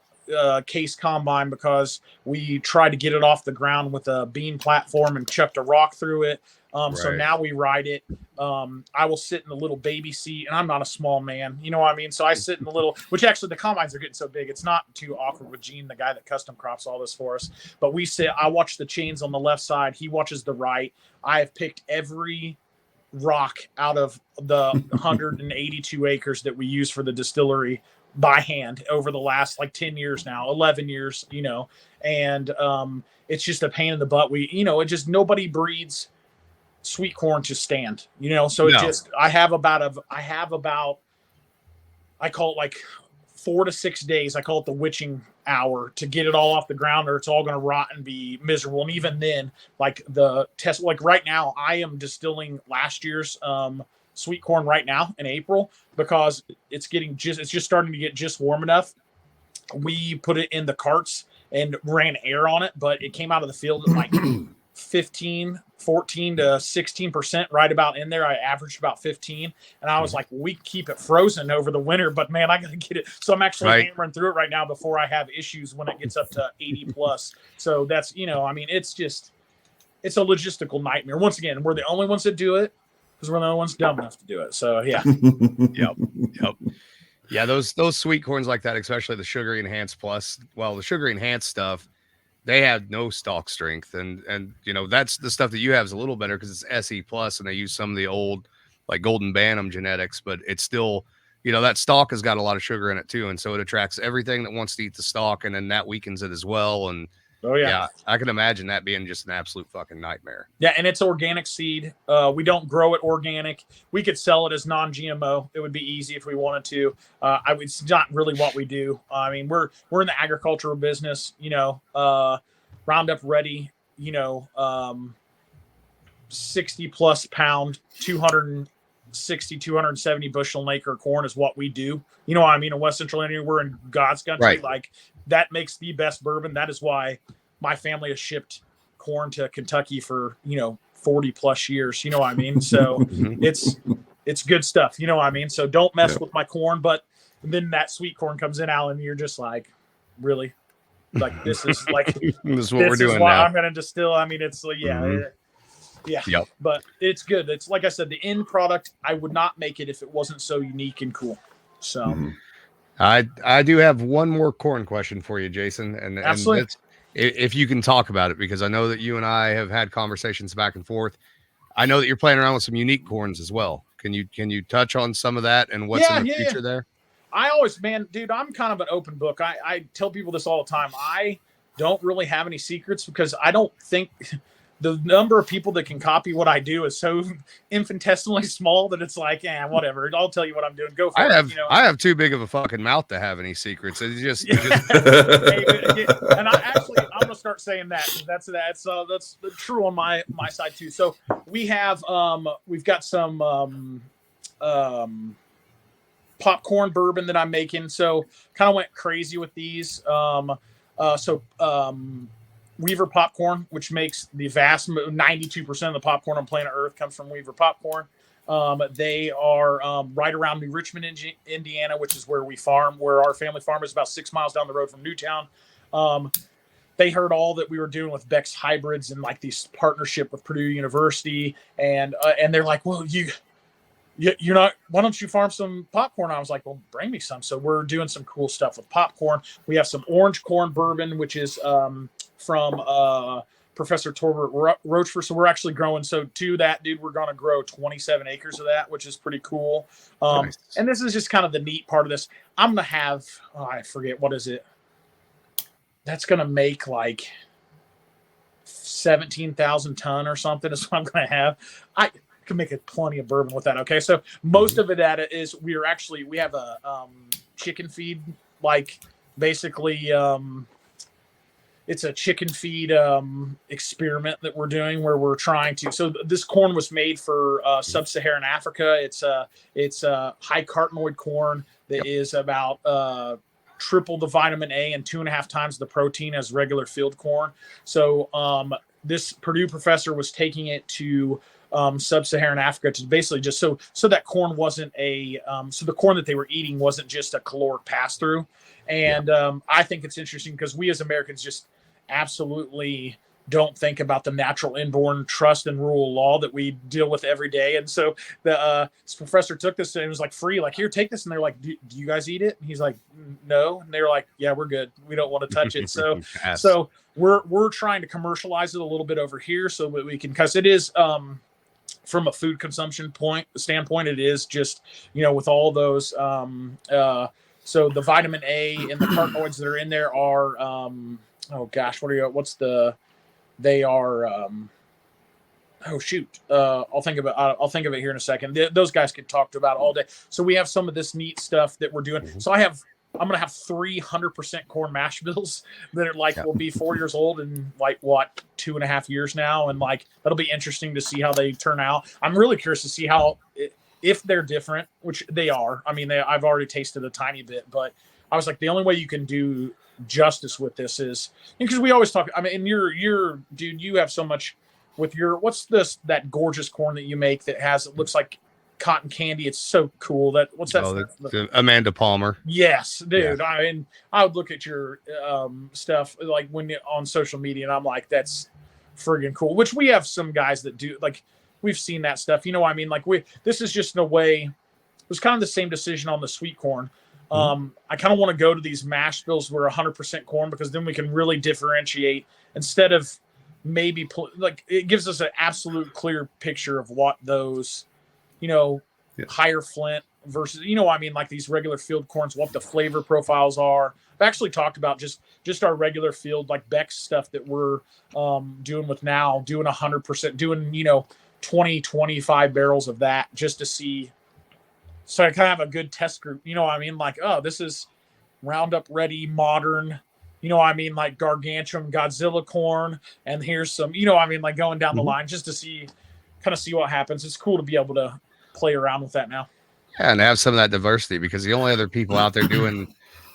case combine because we tried to get it off the ground with a bean platform and chucked a rock through it. So now we ride it. I will sit in the little baby seat, and I'm not a small man, you know what I mean? So I sit in the little, which actually the combines are getting so big, it's not too awkward with Gene, the guy that custom crops all this for us. But we sit, I watch the chains on the left side, he watches the right. I have picked every rock out of the 182 acres that we use for the distillery by hand over the last like 10 years now, 11 years, and it's just a pain in the butt. It just, nobody breeds sweet corn to stand, so it just, I have about, I call it like 4 to 6 days. I call it the witching hour to get it all off the ground, or it's all going to rot and be miserable. And even then, like the test, like right now, I am distilling last year's sweet corn right now in April because it's just starting to get just warm enough. We put it in the carts and ran air on it, but it came out of the field at like 14 to 16%, right about in there. I averaged about 15, and I was like, we keep it frozen over the winter, but man, I gotta get it. So I'm actually hammering through it right now before I have issues when it gets up to 80 plus. So that's, it's a logistical nightmare. Once again, we're the only ones that do it because we're the only ones dumb enough to do it. So yeah. Yep. Yeah, those sweet corns like that, especially the sugary enhanced plus. Well, the sugary enhanced stuff, they have no stalk strength, and that's the stuff that you have is a little better because it's SE plus, and they use some of the old like Golden Bantam genetics, but it's still, that stalk has got a lot of sugar in it too, and so it attracts everything that wants to eat the stalk, and then that weakens it as well. And I can imagine that being just an absolute fucking nightmare. Yeah, and it's organic seed. We don't grow it organic. We could sell it as non-GMO. It would be easy if we wanted to. It's not really what we do. I mean, we're in the agricultural business. Roundup Ready. 60 plus pound, 270 bushel an acre corn is what we do. You know what I mean? In West Central Indiana, we're in God's country. Right. Like, that makes the best bourbon. That is why my family has shipped corn to Kentucky for 40 plus years. You know what I mean? So it's good stuff. You know what I mean? So don't mess with my corn. But then that sweet corn comes in, Alan. You're just like, really? Like, this is like this is what we're doing now. I'm going to distill. I mean, it's Yeah. Yep. But it's good. It's like I said, the end product, I would not make it if it wasn't so unique and cool. So I do have one more corn question for you, Jason, and Absolutely. that's if you can talk about it, because I know that you and I have had conversations back and forth. I know that you're playing around with some unique corns as well. Can you touch on some of that and what's in the future there? I always, man, dude, I'm kind of an open book. I tell people this all the time. I don't really have any secrets because I don't think the number of people that can copy what I do is so infinitesimally small that it's like, whatever. I'll tell you what I'm doing. Go for it. You know? I have too big of a fucking mouth to have any secrets. It's just, and I'm gonna start saying that. That's true on my side too. So we've got some popcorn bourbon that I'm making. So kind of went crazy with these. Weaver popcorn, which makes the vast 92% of the popcorn on planet Earth comes from Weaver popcorn. They are right around New Richmond, Indiana, which is where we farm, where our family farm is about 6 miles down the road from Newtown. They heard all that we were doing with Beck's hybrids and like these partnership with Purdue University. And they're like, well, you're not, why don't you farm some popcorn? I was like, well, bring me some. So we're doing some cool stuff with popcorn. We have some orange corn bourbon, which is from Professor Torbert Rochefort. So we're actually growing. So to that, dude, we're going to grow 27 acres of that, which is pretty cool. Nice. And this is just kind of the neat part of this. I'm going to have, I forget, what is it? That's going to make like 17,000 ton or something is what I'm going to have. I can make plenty of bourbon with that. Okay. So most of it is we have a chicken feed, like basically it's a chicken feed experiment that we're doing where we're trying to. So this corn was made for sub-Saharan Africa. It's a high carotenoid corn that is about triple the vitamin A and 2.5 times the protein as regular field corn. So this Purdue professor was taking it to sub-Saharan Africa to basically just so that corn wasn't so the corn that they were eating wasn't just a caloric pass through. And I think it's interesting because we as Americans just absolutely don't think about the natural inborn trust and rule of law that we deal with every day. And so this professor took this and it was like free, like, here, take this. And they're like, do you guys eat it? And he's like, no. And they're like, yeah, we're good. We don't want to touch it. So, Yes. So we're trying to commercialize it a little bit over here so that we can, because it is, from a food consumption standpoint, it is just, with all those, so the vitamin A and the carotenoids that are in there are, I'll think of it here in a second. Those guys could talk about all day. So we have some of this neat stuff that we're doing. So I'm going to have 300% corn mash bills that are will be 4 years old and 2.5 years now. And that'll be interesting to see how they turn out. I'm really curious to see if they're different, which they are. I mean, I've already tasted a tiny bit, but I was like, the only way you can do justice with this is because we always talk. I mean, and you're dude, you have so much with what's that gorgeous corn that you make that it looks like cotton candy. It's so cool. What's that? The Amanda Palmer. Yes, dude. Yeah. I would look at your stuff when on social media, and I'm like, that's friggin' cool. Which we have some guys that do. We've seen that stuff. This is just in a way. It was kind of the same decision on the sweet corn. I kind of want to go to these mash bills where 100% corn, because then we can really differentiate instead of maybe it gives us an absolute clear picture of what those, higher flint versus, these regular field corns, what the flavor profiles are. I've actually talked about just our regular field, like Beck's stuff that we're doing with now, doing 100%, doing, 20-25 barrels of that just to see. So I kind of have a good test group, this is Roundup ready, modern, like Gargantuan Godzilla corn. And here's some, going down the line just to see what happens. It's cool to be able to play around with that now. Yeah, and have some of that diversity, because the only other people out there doing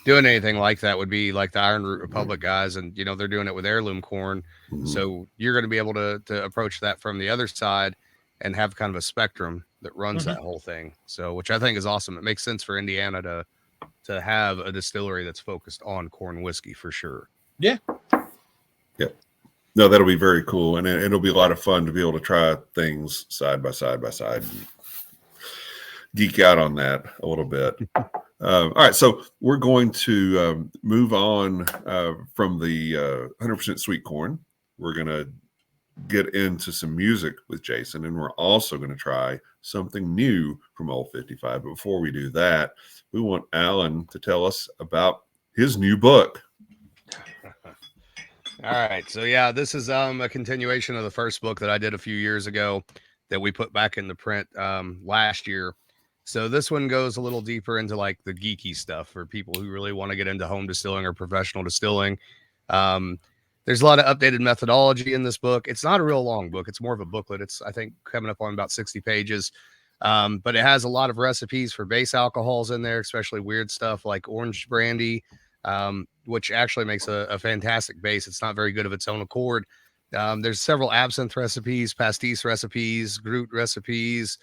anything like that would be like the Iron Root Republic guys. And, they're doing it with heirloom corn. So you're going to be able to approach that from the other side and have kind of a spectrum that runs that whole thing. So, which I think is awesome. It makes sense for Indiana to have a distillery that's focused on corn whiskey for sure. Yeah. Yep. No, that'll be very cool, and it'll be a lot of fun to be able to try things side by side and geek out on that a little bit. All right, so we're going to move on from the 100% sweet corn. We're going to get into some music with Jason, and we're also going to try something new from Old 55. But before we do that, we want Alan to tell us about his new book. All right. So yeah, this is a continuation of the first book that I did a few years ago that we put back into print last year. So this one goes a little deeper into like the geeky stuff for people who really want to get into home distilling or professional distilling. There's a lot of updated methodology in this book. It's not a real long book. It's more of a booklet. It's, I think, coming up on about 60 pages. But it has a lot of recipes for base alcohols in there, especially weird stuff like orange brandy, which actually makes a fantastic base. It's not very good of its own accord. There's several absinthe recipes, pastis recipes, Groot recipes,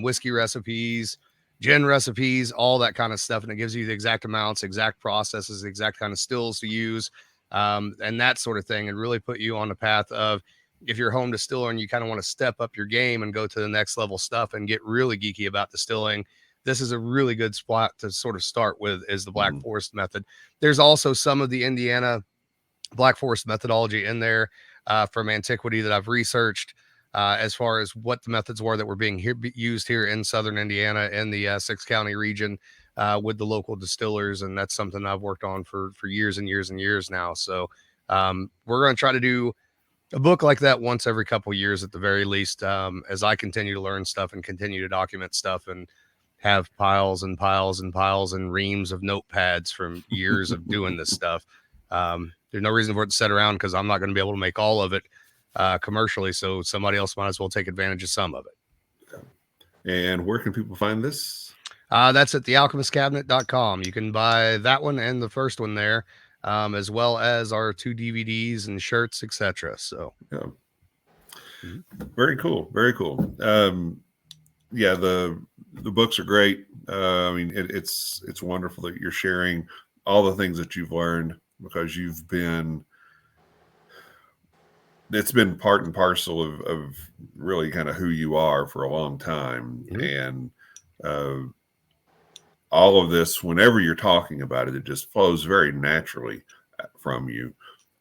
whiskey recipes, gin recipes, all that kind of stuff. And it gives you the exact amounts, exact processes, exact kind of stills to use, and that sort of thing, and really put you on the path of, if you're a home distiller and you kind of want to step up your game and go to the next level stuff and get really geeky about distilling, this is a really good spot to sort of start with, is the Black Forest method. There's also some of the Indiana Black Forest methodology in there from antiquity that I've researched as far as what the methods were that were being used here in Southern Indiana in the 6-county region with the local distillers. And that's something I've worked on for years and years and years now. So we're going to try to do a book like that once every couple of years at the very least, as I continue to learn stuff and continue to document stuff and have piles and piles and piles and reams of notepads from years of doing this stuff. There's no reason for it to sit around because I'm not going to be able to make all of it commercially. So somebody else might as well take advantage of some of it. And where can people find this? That's at thealchemistcabinet.com. You can buy that one and the first one there, as well as our 2 DVDs and shirts, etc. So yeah. Very cool. Very cool. Yeah, the books are great. I mean, it's wonderful that you're sharing all the things that you've learned, because it's been part and parcel of really kind of who you are for a long time. And all of this, whenever you're talking about it, it just flows very naturally from you.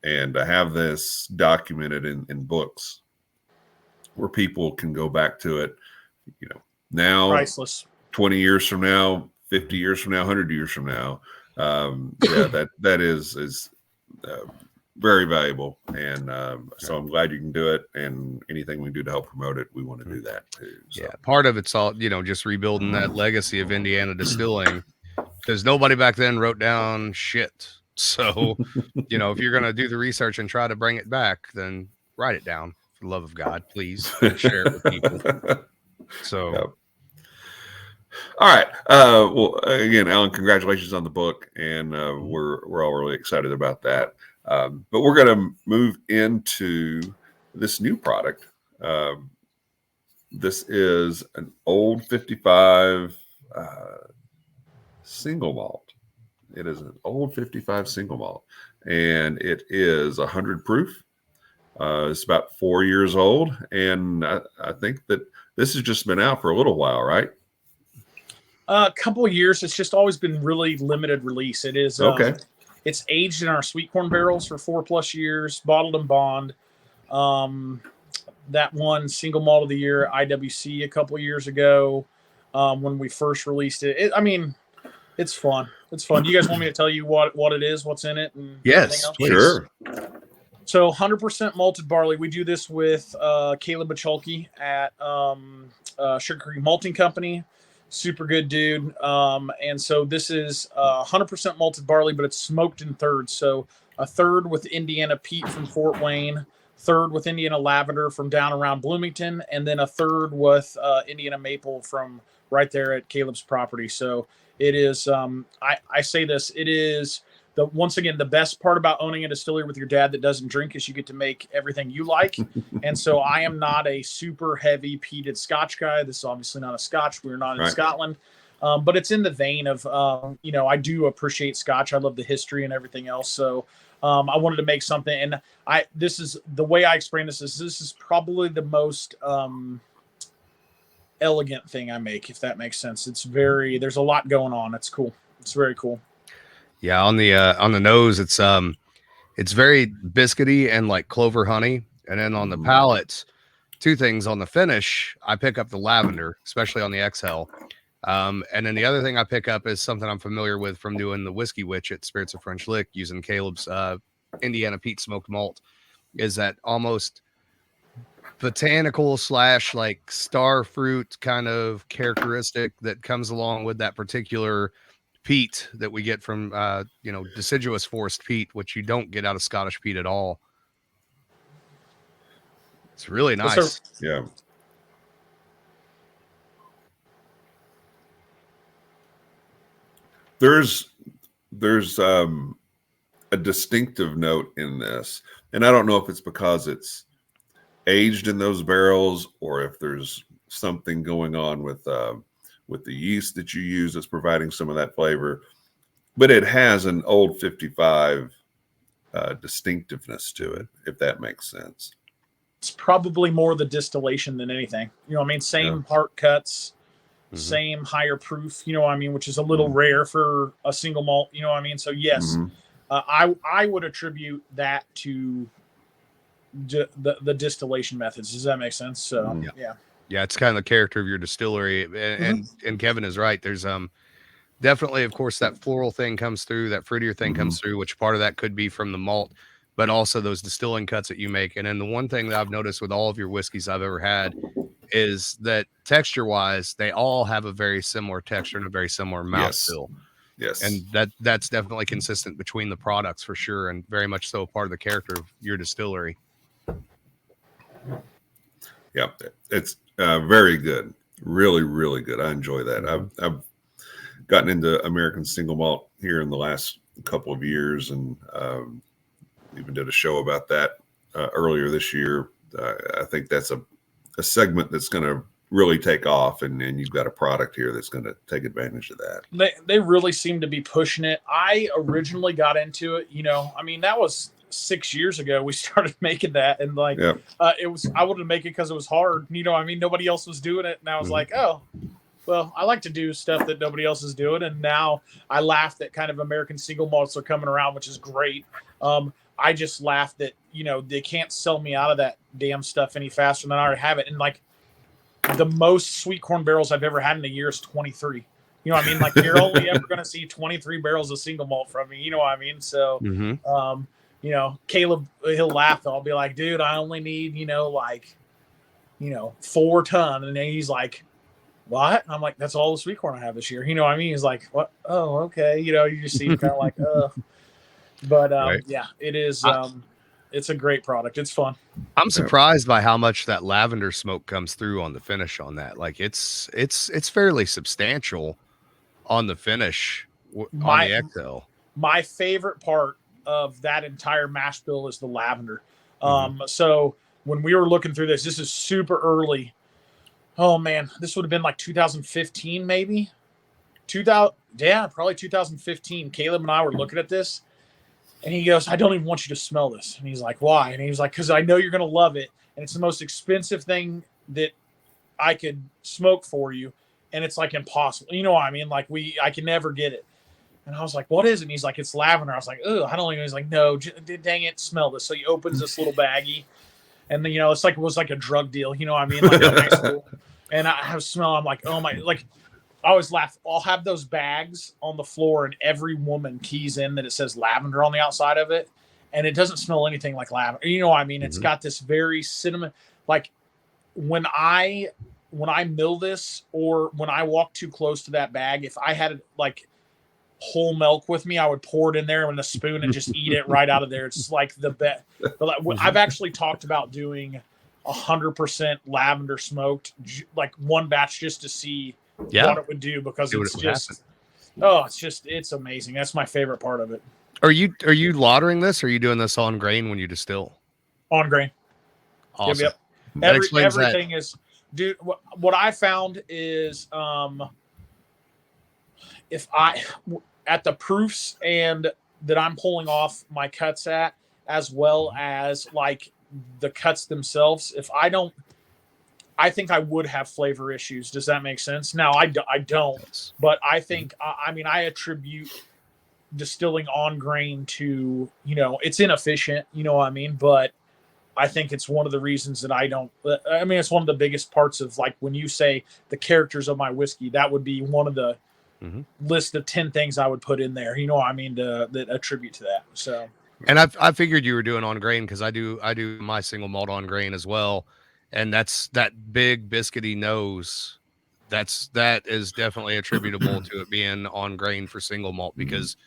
And to have this documented in books where people can go back to it, now, priceless. 20 years from now, 50 years from now, 100 years from now, that is very valuable. And so I'm glad you can do it, and anything we do to help promote it, we want to do that too. So. Yeah, part of it's all, just rebuilding that legacy of Indiana distilling, because nobody back then wrote down shit. So, if you're going to do the research and try to bring it back, then write it down, for the love of God, please, and share it with people. So, yep. All right. Well, again, Alan, congratulations on the book, and we're all really excited about that. But we're going to move into this new product. This is an Old 55 single malt. It is an Old 55 single malt, and it is 100 proof. It's about 4 years old, and I think that this has just been out for a little while, right? A couple of years. It's just always been really limited release. It is okay. It's aged in our sweet corn barrels for 4+ years, bottled in bond. That one single malt of the year, IWC, a couple of years ago, when we first released it. It's fun. It's fun. Do you guys want me to tell you what it is, what's in it? And yes, please. Sure. So 100% malted barley. We do this with Caleb Bachalke at Sugar Creek Malting Company. Super good dude. And so this is 100% malted barley, but it's smoked in thirds. So a third with Indiana peat from Fort Wayne, third with Indiana lavender from down around Bloomington, and then a third with Indiana maple from right there at Caleb's property. So it is, I say this, it is once again, the best part about owning a distillery with your dad that doesn't drink is you get to make everything you like. And so I am not a super heavy peated Scotch guy. This is obviously not a Scotch. We're not in Scotland. But it's in the vein of, I do appreciate Scotch. I love the history and everything else. So I wanted to make something. And this is the way I explain this is probably the most elegant thing I make, if that makes sense. There's a lot going on. It's cool. It's very cool. Yeah. On the nose, it's very biscuity and like clover honey. And then on the palate, two things. On the finish, I pick up the lavender, especially on the exhale. And then the other thing I pick up is something I'm familiar with from doing the Whiskey Witch at Spirits of French Lick using Caleb's Indiana Peat Smoked Malt, is that almost botanical / like star fruit kind of characteristic that comes along with that particular peat that we get from deciduous forest peat, which you don't get out of Scottish peat at all. It's really nice. Yeah. There's a distinctive note in this, and I don't know if it's because it's aged in those barrels or if there's something going on with the yeast that you use that's providing some of that flavor, but it has an old 55 distinctiveness to it, if that makes sense. It's probably more the distillation than anything. Same part cuts, same higher proof, which is a little rare for a single malt, So yes, I would attribute that to the distillation methods. Does that make sense? So yeah, it's kind of the character of your distillery, and Kevin is right. There's definitely, of course, that floral thing comes through, that fruitier thing comes through, which part of that could be from the malt, but also those distilling cuts that you make. And then the one thing that I've noticed with all of your whiskeys I've ever had is that texture wise, they all have a very similar texture and a very similar mouthfeel. Yes. And that's definitely consistent between the products for sure. And very much so part of the character of your distillery. Yeah. It's very good. Really, really good. I enjoy that. I've gotten into American Single Malt here in the last couple of years, and even did a show about that earlier this year. I think that's a segment that's going to really take off, and you've got a product here that's going to take advantage of that. They really seem to be pushing it. I originally got into it, that was 6 years ago we started making that, and it was, I wanted to make it because it was hard, nobody else was doing it, and I was like, oh well, I like to do stuff that nobody else is doing. And now I laugh that kind of American single malts are coming around, which is great. I just laugh that, they can't sell me out of that damn stuff any faster than I already have it. And like the most sweet corn barrels I've ever had in a year is 23. Like you're only ever going to see 23 barrels of single malt from me. So, Caleb, he'll laugh. I'll be like, dude, I only need, 4 ton. And then he's like, what? And I'm like, that's all the sweet corn I have this year. He's like, what? Oh, okay. You just see him kind of like, but right. Yeah, it is. It's a great product. It's fun. I'm surprised by how much that lavender smoke comes through on the finish on that. Like it's fairly substantial on the finish on the XL. My favorite part of that entire mash bill is the lavender. So when we were looking through this is super early. Oh man, this would have been like 2015, maybe 2015. Caleb and I were looking at this, and he goes, "I don't even want you to smell this." And he's like, "Why?" And he's like, "Because I know you're gonna love it, and it's the most expensive thing that I could smoke for you, and it's like impossible. Like I can never get it." And I was like, "What is it?" And he's like, "It's lavender." I was like, "Oh, I don't even." He's like, "No, dang it, smell this." So he opens this little baggie. And then, it's like, it was like a drug deal, like in high school. And I have smell. I'm like, oh my, like I always laugh. I'll have those bags on the floor, and every woman keys in that it says lavender on the outside of it. And it doesn't smell anything like lavender. It's got this very cinnamon, like when I mill this, or when I walk too close to that bag, if I had like whole milk with me, I would pour it in there with a spoon and just eat it right out of there. It's like the best. I've actually talked about doing 100% lavender smoked, like one batch, just to see what it would do, because it's amazing. That's my favorite part of it. Are you lautering this, or are you doing this on grain when you distill? On grain. Awesome. Everything is, dude. What I found is, if I at the proofs and that I'm pulling off my cuts at, as well as like the cuts themselves, if I don't, I think I would have flavor issues. Does that make sense? Now I don't, but I think I mean I attribute distilling on grain to, it's inefficient, you know what I mean, but I think it's one of the reasons that I don't. I mean, it's one of the biggest parts of, like, when you say the characters of my whiskey, that would be one of the list of 10 things I would put in there. You know what I mean? That attribute to that. So, and I figured you were doing on grain because I do my single malt on grain as well, and that's that big biscuity nose. That is definitely attributable to it being on grain for single malt, because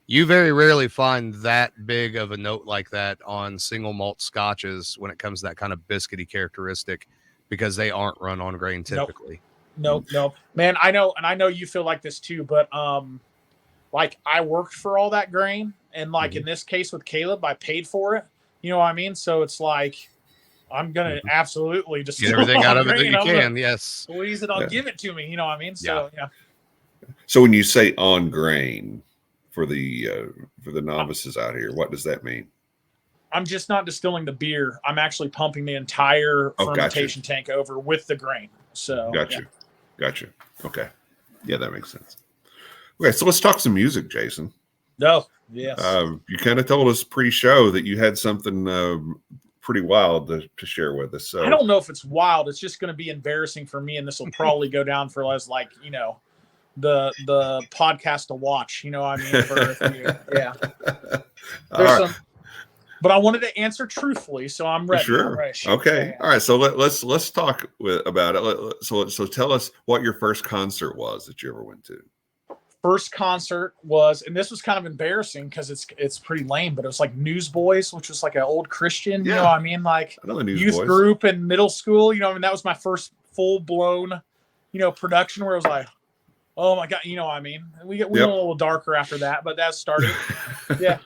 you very rarely find that big of a note like that on single malt scotches when it comes to that kind of biscuity characteristic, because they aren't run on grain typically. Nope. Man, I know, and I know you feel like this too, but like, I worked for all that grain, and like in this case with Caleb, I paid for it. You know what I mean? So it's like, I'm gonna absolutely just get everything out of it that you can. Yes, squeeze it. I'll give it to me. You know what I mean? So yeah. So when you say on grain, for the novices out here, what does that mean? I'm just not distilling the beer. I'm actually pumping the entire fermentation tank over with the grain. So Gotcha. Okay. Yeah, that makes sense. Okay, so let's talk some music, Jason. No, yes. You kind of told us pre-show that you had something pretty wild to share with us. So I don't know if it's wild. It's just going to be embarrassing for me, and this will probably go down for as, like, the podcast to watch. You know what I mean? But I wanted to answer truthfully, so I'm ready. Sure. Okay. All right. So let's talk about it. So tell us what your first concert was that you ever went to. First concert was, and this was kind of embarrassing because it's pretty lame, but it was like Newsboys, which was like an old Christian, you know what I mean? Like, I know the youth group in middle school, I mean, that was my first full blown, production where it was like, oh my God, you know what I mean? We went a little darker after that, but that started. Yeah.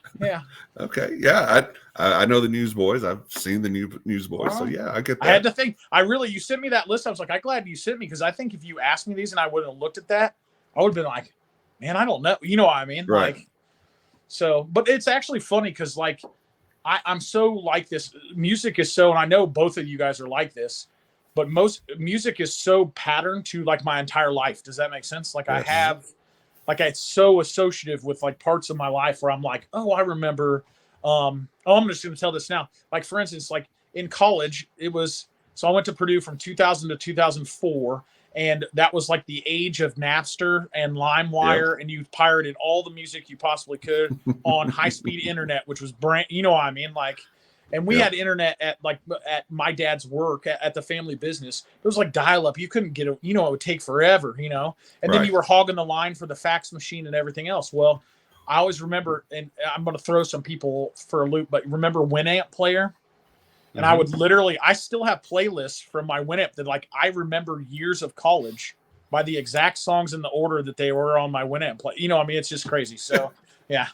Okay. Yeah. I know the Newsboys. I've seen the Newsboys. So yeah, I get that. I had to think. You sent me that list. I was like, I'm glad you sent me, because I think if you asked me these and I wouldn't have looked at that, I would have been like, man, I don't know. You know what I mean? Right. Like, so, but it's actually funny because, like, I'm so like this. Music is so, and I know both of you guys are like this, but most music is so patterned to, like, my entire life. Does that make sense? Like, I have, like, it's so associative with, like, parts of my life where I'm like, oh, I remember. I'm just going to tell this now. Like, for instance, like in college, so I went to Purdue from 2000 to 2004. And that was like the age of Napster and LimeWire, and you pirated all the music you possibly could on high-speed internet, which was brand. You know what I mean? Like, and we had internet at my dad's work at the family business. It was like dial-up. You couldn't get it. It would take forever. And then you were hogging the line for the fax machine and everything else. Well, I always remember, and I'm going to throw some people for a loop, but remember Winamp player? And I would I still have playlists from my Winamp that, like, I remember years of college by the exact songs in the order that they were on my Winamp play. I mean, it's just crazy. So, yeah.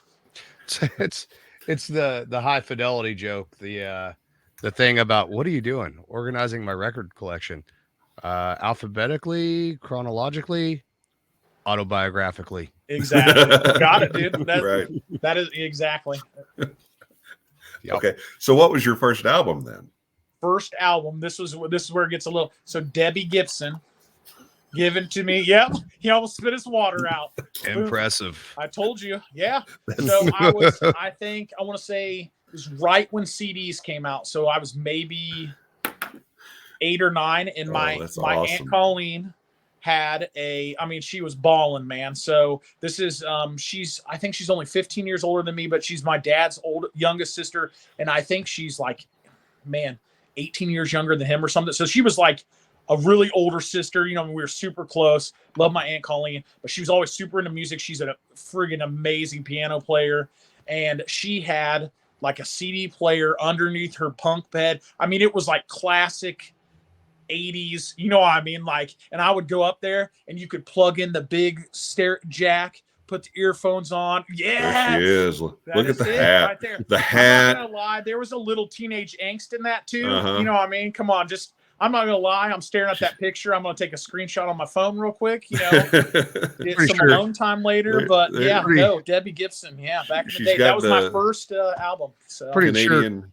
It's the high fidelity joke. The thing about, what are you doing? Organizing my record collection, alphabetically, chronologically, autobiographically. Exactly. Got it, dude. That is exactly. Yep. Okay. So what was your first album then? First album. This is where it gets a little. So Debbie Gibson, given to me. Yep. He almost spit his water out. Impressive. I told you. Yeah. So I want to say it was right when CDs came out. So I was maybe 8 or 9, and my Aunt Colleen had she was balling, man. So this is I think she's only 15 years older than me, but she's my dad's youngest sister, and I think she's like, man, 18 years younger than him or something. So she was like a really older sister. We were super close. Love my Aunt Colleen, but she was always super into music. She's a friggin' amazing piano player, and she had like a CD player underneath her bunk bed. I mean, it was like classic 80s, you know what I mean? Like, and I would go up there and you could plug in the big stair jack, put the earphones on. Yeah. There she is. Look at the hat. Right there. The hat. I'm not gonna lie, there was a little teenage angst in that too. You know what I mean? Come on, just I'm not gonna lie. I'm staring at that picture. I'm gonna take a screenshot on my phone real quick. Get some alone time later. But no, Debbie Gibson. Yeah, back in the day, that was my first album. So Pretty Canadian.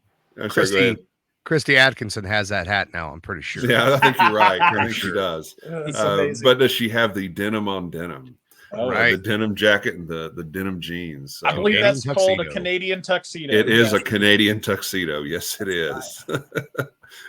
Sure. Christy Atkinson has that hat now. I'm pretty sure. Yeah, I think you're right. I think she does. Amazing. But does she have the denim on denim? Right. The denim jacket and the denim jeans. So. I believe that's called a Canadian tuxedo. It is a Canadian tuxedo. Yes, it is.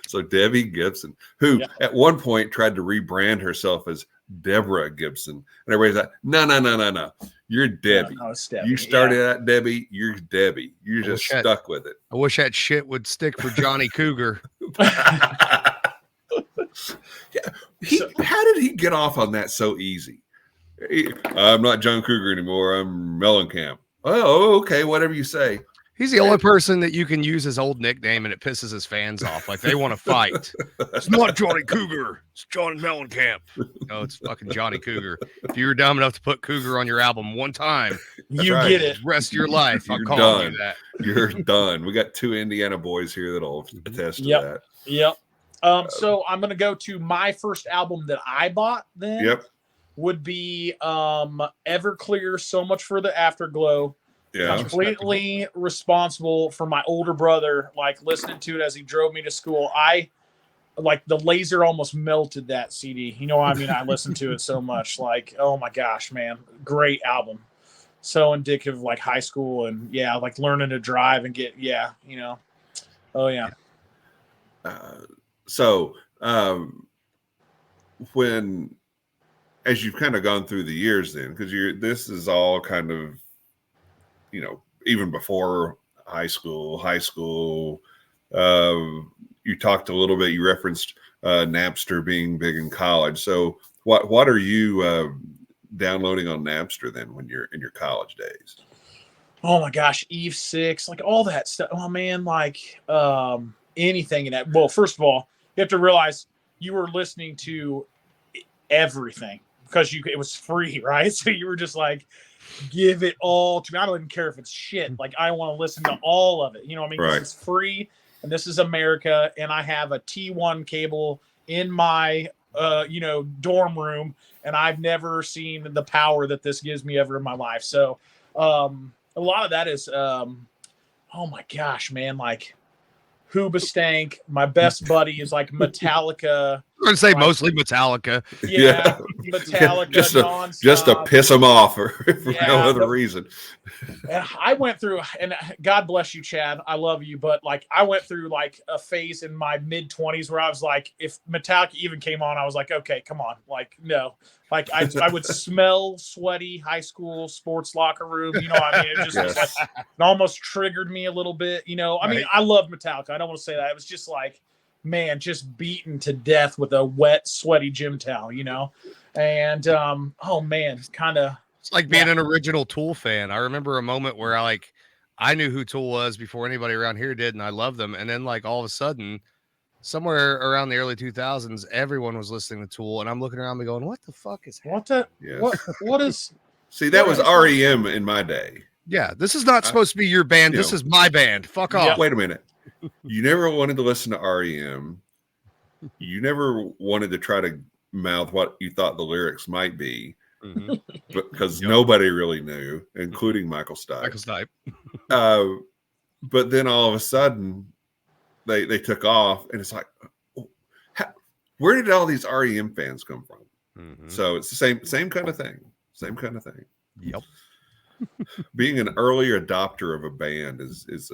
So Debbie Gibson, who at one point tried to rebrand herself as Deborah Gibson, and everybody's like, no. You're Debbie. No, you started out Debbie. You're Debbie. You're just stuck with it. I wish that shit would stick for Johnny Cougar. How did he get off on that so easy? I'm not John Cougar anymore. I'm Mellencamp. Oh, okay. Whatever you say. He's the only person that you can use his old nickname and it pisses his fans off. Like they want to fight. It's not Johnny Cougar. It's John Mellencamp. No, it's fucking Johnny Cougar. If you were dumb enough to put Cougar on your album one time, you get it. Rest of your life. I'm calling you that. You're done. We got two Indiana boys here that'll attest to that. Yep. So I'm gonna go to my first album that I bought then. Yep. Would be Everclear, So Much for the Afterglow. Yeah. Completely responsible for my older brother, like listening to it as he drove me to school. I like the laser almost melted that CD. You know what I mean? I listened to it so much. Like, oh my gosh, man. Great album. So indicative of like high school and like learning to drive and get, Oh yeah. When as you've kind of gone through the years then, because this is all kind of, even before high school, you talked a little bit, you referenced Napster being big in college. So what are you downloading on Napster then when you're in your college days? Oh my gosh, Eve 6, like all that stuff. Oh man, like anything in that. Well, first of all, you have to realize you were listening to everything because it was free, right? So you were just like, give it all to me. I don't even care if it's shit. Like I want to listen to all of it. You know what I mean? Right. This is free and this is America. And I have a T1 cable in my, dorm room. And I've never seen the power that this gives me ever in my life. So a lot of that is, oh my gosh, man, like Hoobastank. My best buddy is like Metallica. I'm going to say mostly Metallica. Yeah. Metallica just to piss them off for no other reason. I went through, and God bless you, Chad. I love you. But like, I went through like a phase in my mid-20s where I was like, if Metallica even came on, I was like, okay, come on. Like, no. Like I would smell sweaty high school sports locker room. You know what I mean? It just was like, it almost triggered me a little bit. I mean, I love Metallica. I don't want to say that. It was just like, man, just beaten to death with a wet, sweaty gym towel, And oh man, kind of. It's like being an original Tool fan. I remember a moment where I knew who Tool was before anybody around here did, and I loved them. And then like all of a sudden, somewhere around the early 2000s, everyone was listening to Tool, and I'm looking around me going, "What the fuck is happening? What is?" See, that was REM in my day. Yeah, this is not supposed to be your band. This is my band. Fuck off. Wait a minute. You never wanted to listen to REM. You never wanted to try to mouth what you thought the lyrics might be, because nobody really knew, including Michael Stipe. But then all of a sudden, they took off, and it's like, where did all these REM fans come from? So it's the same kind of thing. Same kind of thing. Yep. Being an early adopter of a band is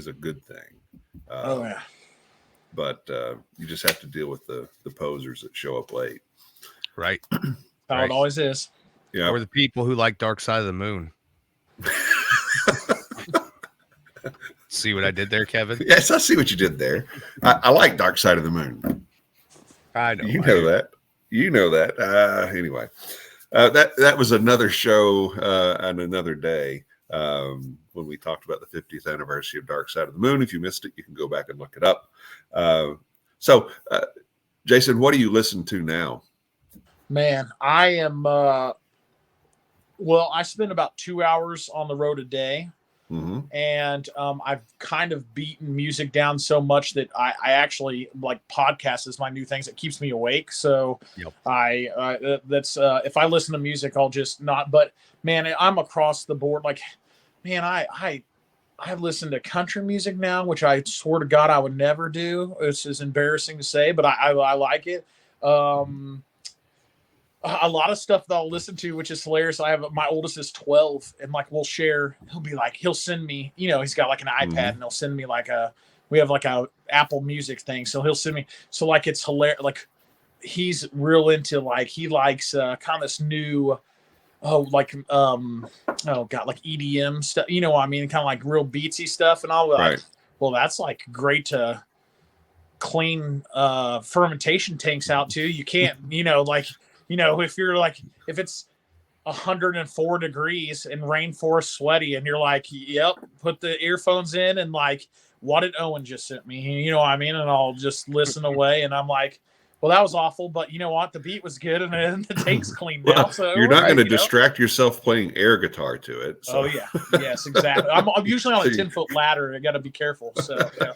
a good thing. But you just have to deal with the posers that show up late. Right. How it always is. Yeah. Or the people who like Dark Side of the Moon. See what I did there, Kevin? Yes, I see what you did there. I like Dark Side of the Moon. I know. You know that. You know that. Anyway, that was another show on another day. When we talked about the 50th anniversary of Dark Side of the Moon. If you missed it, you can go back and look it up. So, Jason, what do you listen to now? Man, I am, I spend about 2 hours on the road a day. And I've kind of beaten music down so much that I actually like podcasts is my new things that keeps me awake. So if I listen to music, I'll just not. But man, I'm across the board. Like, man, I listen to country music now, which I swear to God I would never do. This is embarrassing to say, but I like it. A lot of stuff that I'll listen to, which is hilarious. I have my oldest is 12, and like he'll send me, he's got like an iPad, and he'll send me we have like a Apple Music thing, so he'll send me. So like it's hilarious. Like he's real into he likes kind of this new, like EDM stuff. Kind of like real beatsy stuff, and I'll be like, well, that's like great to clean fermentation tanks out too. You can't, if it's 104 degrees and rainforest sweaty and you're like, yep, put the earphones in and like, what did Owen just sent me? And I'll just listen away. And I'm like, well, that was awful, but you know what? The beat was good and then the tank's clean now. So you're not going to distract yourself playing air guitar to it. So. Oh yeah. Yes, exactly. I'm usually on a 10-foot ladder. I got to be careful. So yeah.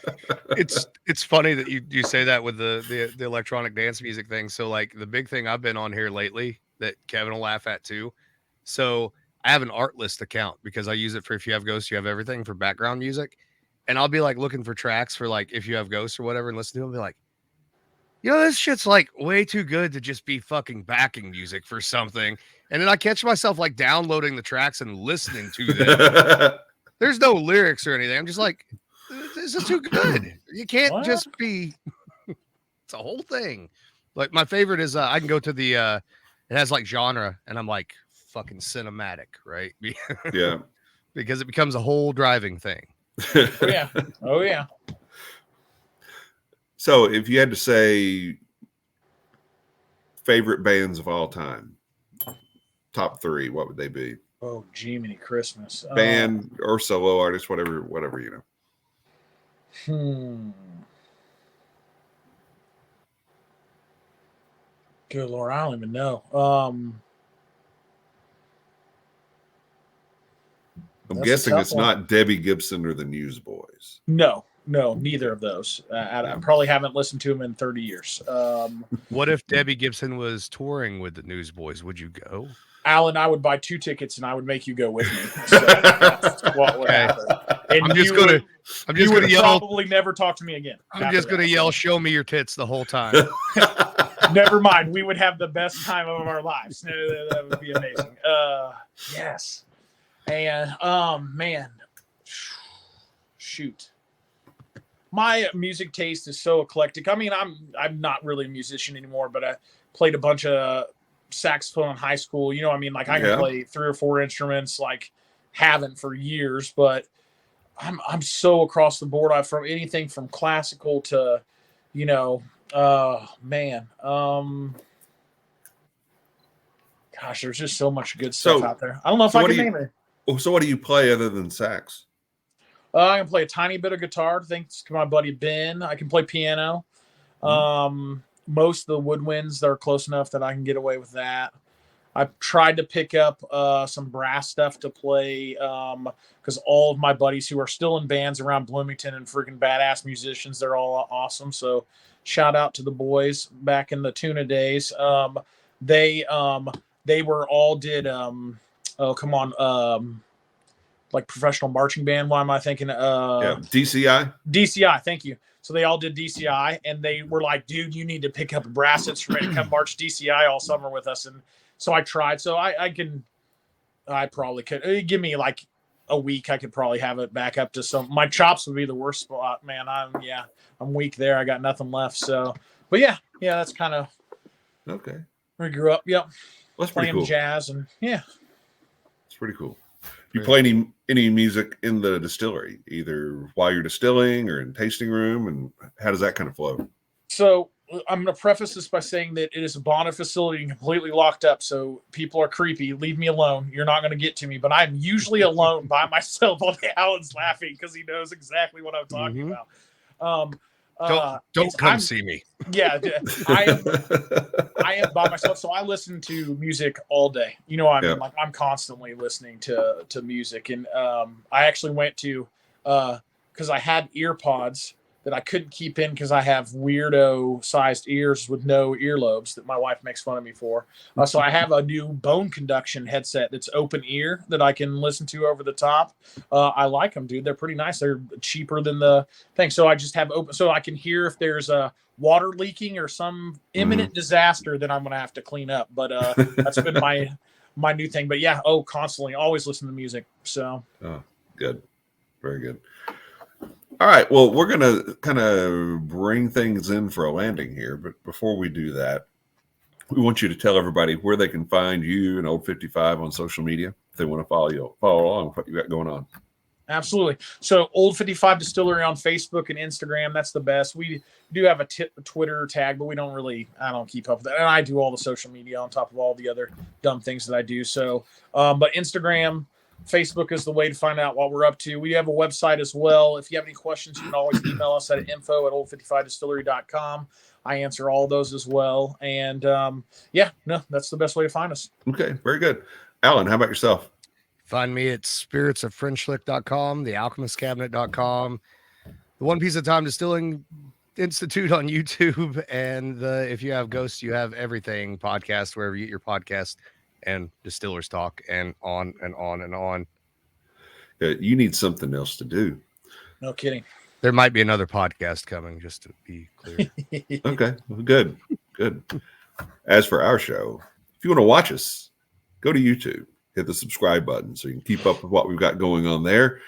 It's funny that you say that with the electronic dance music thing. So like the big thing I've been on here lately that Kevin will laugh at too. So I have an Artlist account because I use it for If You Have Ghosts, You Have Everything for background music. And I'll be like looking for tracks for like If You Have Ghosts or whatever and listen to them and be like, this shit's like way too good to just be fucking backing music for something. And then I catch myself like downloading the tracks and listening to them. There's no lyrics or anything. I'm just like, this is too good. You can't just be, it's a whole thing. Like my favorite is I can go to the, it has like genre and I'm like fucking cinematic, right? Yeah. Because it becomes a whole driving thing. Oh yeah. So if you had to say favorite bands of all time, top 3, what would they be? Oh, Jiminy Christmas. Band or solo artist, whatever. Good Lord, I don't even know. I'm guessing it's not Debbie Gibson or the Newsboys. No, neither of those. I probably haven't listened to them in 30 years. What if Debbie Gibson was touring with the Newsboys? Would you go? Alan, I would buy 2 tickets and I would make you go with me. So that's what would happen. And I'm just gonna yell. Probably never talk to me again. I'm just gonna yell, "Show me your tits" the whole time. Never mind. We would have the best time of our lives. That would be amazing. Yes. And man, shoot. My music taste is so eclectic. I mean, I'm not really a musician anymore, but I played a bunch of saxophone in high school. Like I can play 3 or 4 instruments, like haven't for years, but I'm so across the board. I'm from anything from classical to, gosh, there's just so much good stuff out there. I don't know if I can name it. So what do you play other than sax? I can play a tiny bit of guitar, thanks to my buddy Ben. I can play piano. Most of the woodwinds, they're close enough that I can get away with that. I've tried to pick up some brass stuff to play because all of my buddies who are still in bands around Bloomington and freaking badass musicians, they're all awesome. So shout out to the boys back in the Tuna days. They were all did like professional marching band. Why am I thinking? DCI. DCI. Thank you. So they all did DCI, and they were like, "Dude, you need to pick up a brass instrument and come march DCI all summer with us." And so I tried. So I probably could. Give me like a week, I could probably have it back up to some. My chops would be the worst spot, man. I'm weak there. I got nothing left. So, but yeah, that's kind of okay. Where I grew up. Yep. Well, that's playing pretty cool. Jazz and it's pretty cool. You play any music in the distillery, either while you're distilling or in tasting room, and how does that kind of flow? So I'm going to preface this by saying that it is a bonded facility and completely locked up. So people are creepy. Leave me alone. You're not going to get to me. But I'm usually alone by myself all day. Alan's laughing because he knows exactly what I'm talking about. Don't come see me. Yeah, I am by myself, so I listen to music all day. You know, I mean, like I'm constantly listening to music, and I actually went to because I had ear pods that I couldn't keep in because I have weirdo sized ears with no earlobes that my wife makes fun of me for. So I have a new bone conduction headset that's open ear that I can listen to over the top. I like them, dude. They're pretty nice. They're cheaper than the thing. So I just have open so I can hear if there's a water leaking or some imminent disaster that I'm going to have to clean up. But that's been my new thing. But yeah, constantly always listen to music. So good. Very good. All right. Well, we're going to kind of bring things in for a landing here. But before we do that, we want you to tell everybody where they can find you and Old 55 on social media if they want to follow along with what you got going on. Absolutely. So Old 55 Distillery on Facebook and Instagram. That's the best. We do have a Twitter tag, but I don't keep up with that. And I do all the social media on top of all the other dumb things that I do. So, but Instagram, Facebook is the way to find out what we're up to. We have a website as well. If you have any questions, you can always email us at info@old55distillery.com. I answer all those as well. And that's the best way to find us. Okay, very good. Alan, how about yourself? Find me at spiritsofFrenchlick.com, thealchemistcabinet.com, the One Piece of Time Distilling Institute on YouTube, and If You Have Ghosts, You Have Everything podcast, wherever you get your podcast, and Distillers Talk, and on and on and on. You need something else to do. No kidding. There might be another podcast coming, just to be clear. Okay, well, good. As for our show, if you want to watch us, go to YouTube. Hit the subscribe button so you can keep up with what we've got going on there.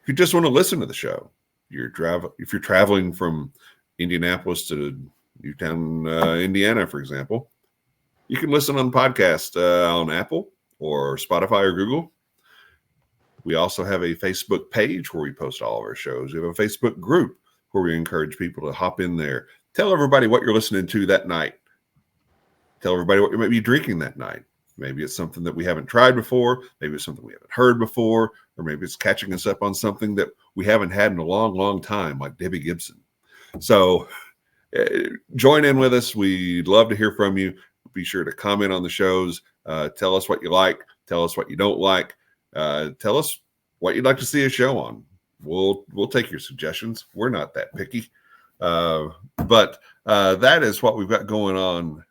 If you just want to listen to the show, if you're traveling from Indianapolis to Newtown, Indiana, for example, you can listen on podcast on Apple or Spotify or Google. We also have a Facebook page where we post all of our shows. We have a Facebook group where we encourage people to hop in there. Tell everybody what you're listening to that night. Tell everybody what you might be drinking that night. Maybe it's something that we haven't tried before. Maybe it's something we haven't heard before. Or maybe it's catching us up on something that we haven't had in a long, long time, like Debbie Gibson. So join in with us. We'd love to hear from you. Be sure to comment on the shows. Tell us what you like. Tell us what you don't like. Tell us what you'd like to see a show on. We'll take your suggestions. We're not that picky. But that is what we've got going on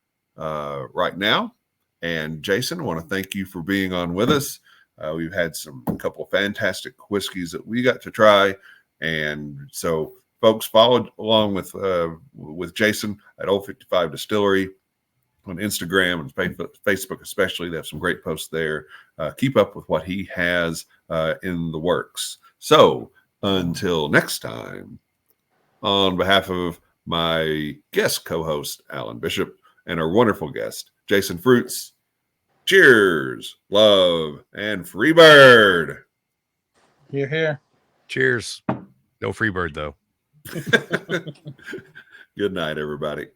right now. And Jason, I want to thank you for being on with us. We've had a couple of fantastic whiskeys that we got to try. And so folks, follow along with Jason at Old 55 Distillery on Instagram and Facebook especially. They have some great posts there. Keep up with what he has in the works. So until next time, on behalf of my guest co-host, Alan Bishop, and our wonderful guest, Jason Fruits, cheers, love, and free bird. You're here. Cheers. No free bird, though. Good night, everybody.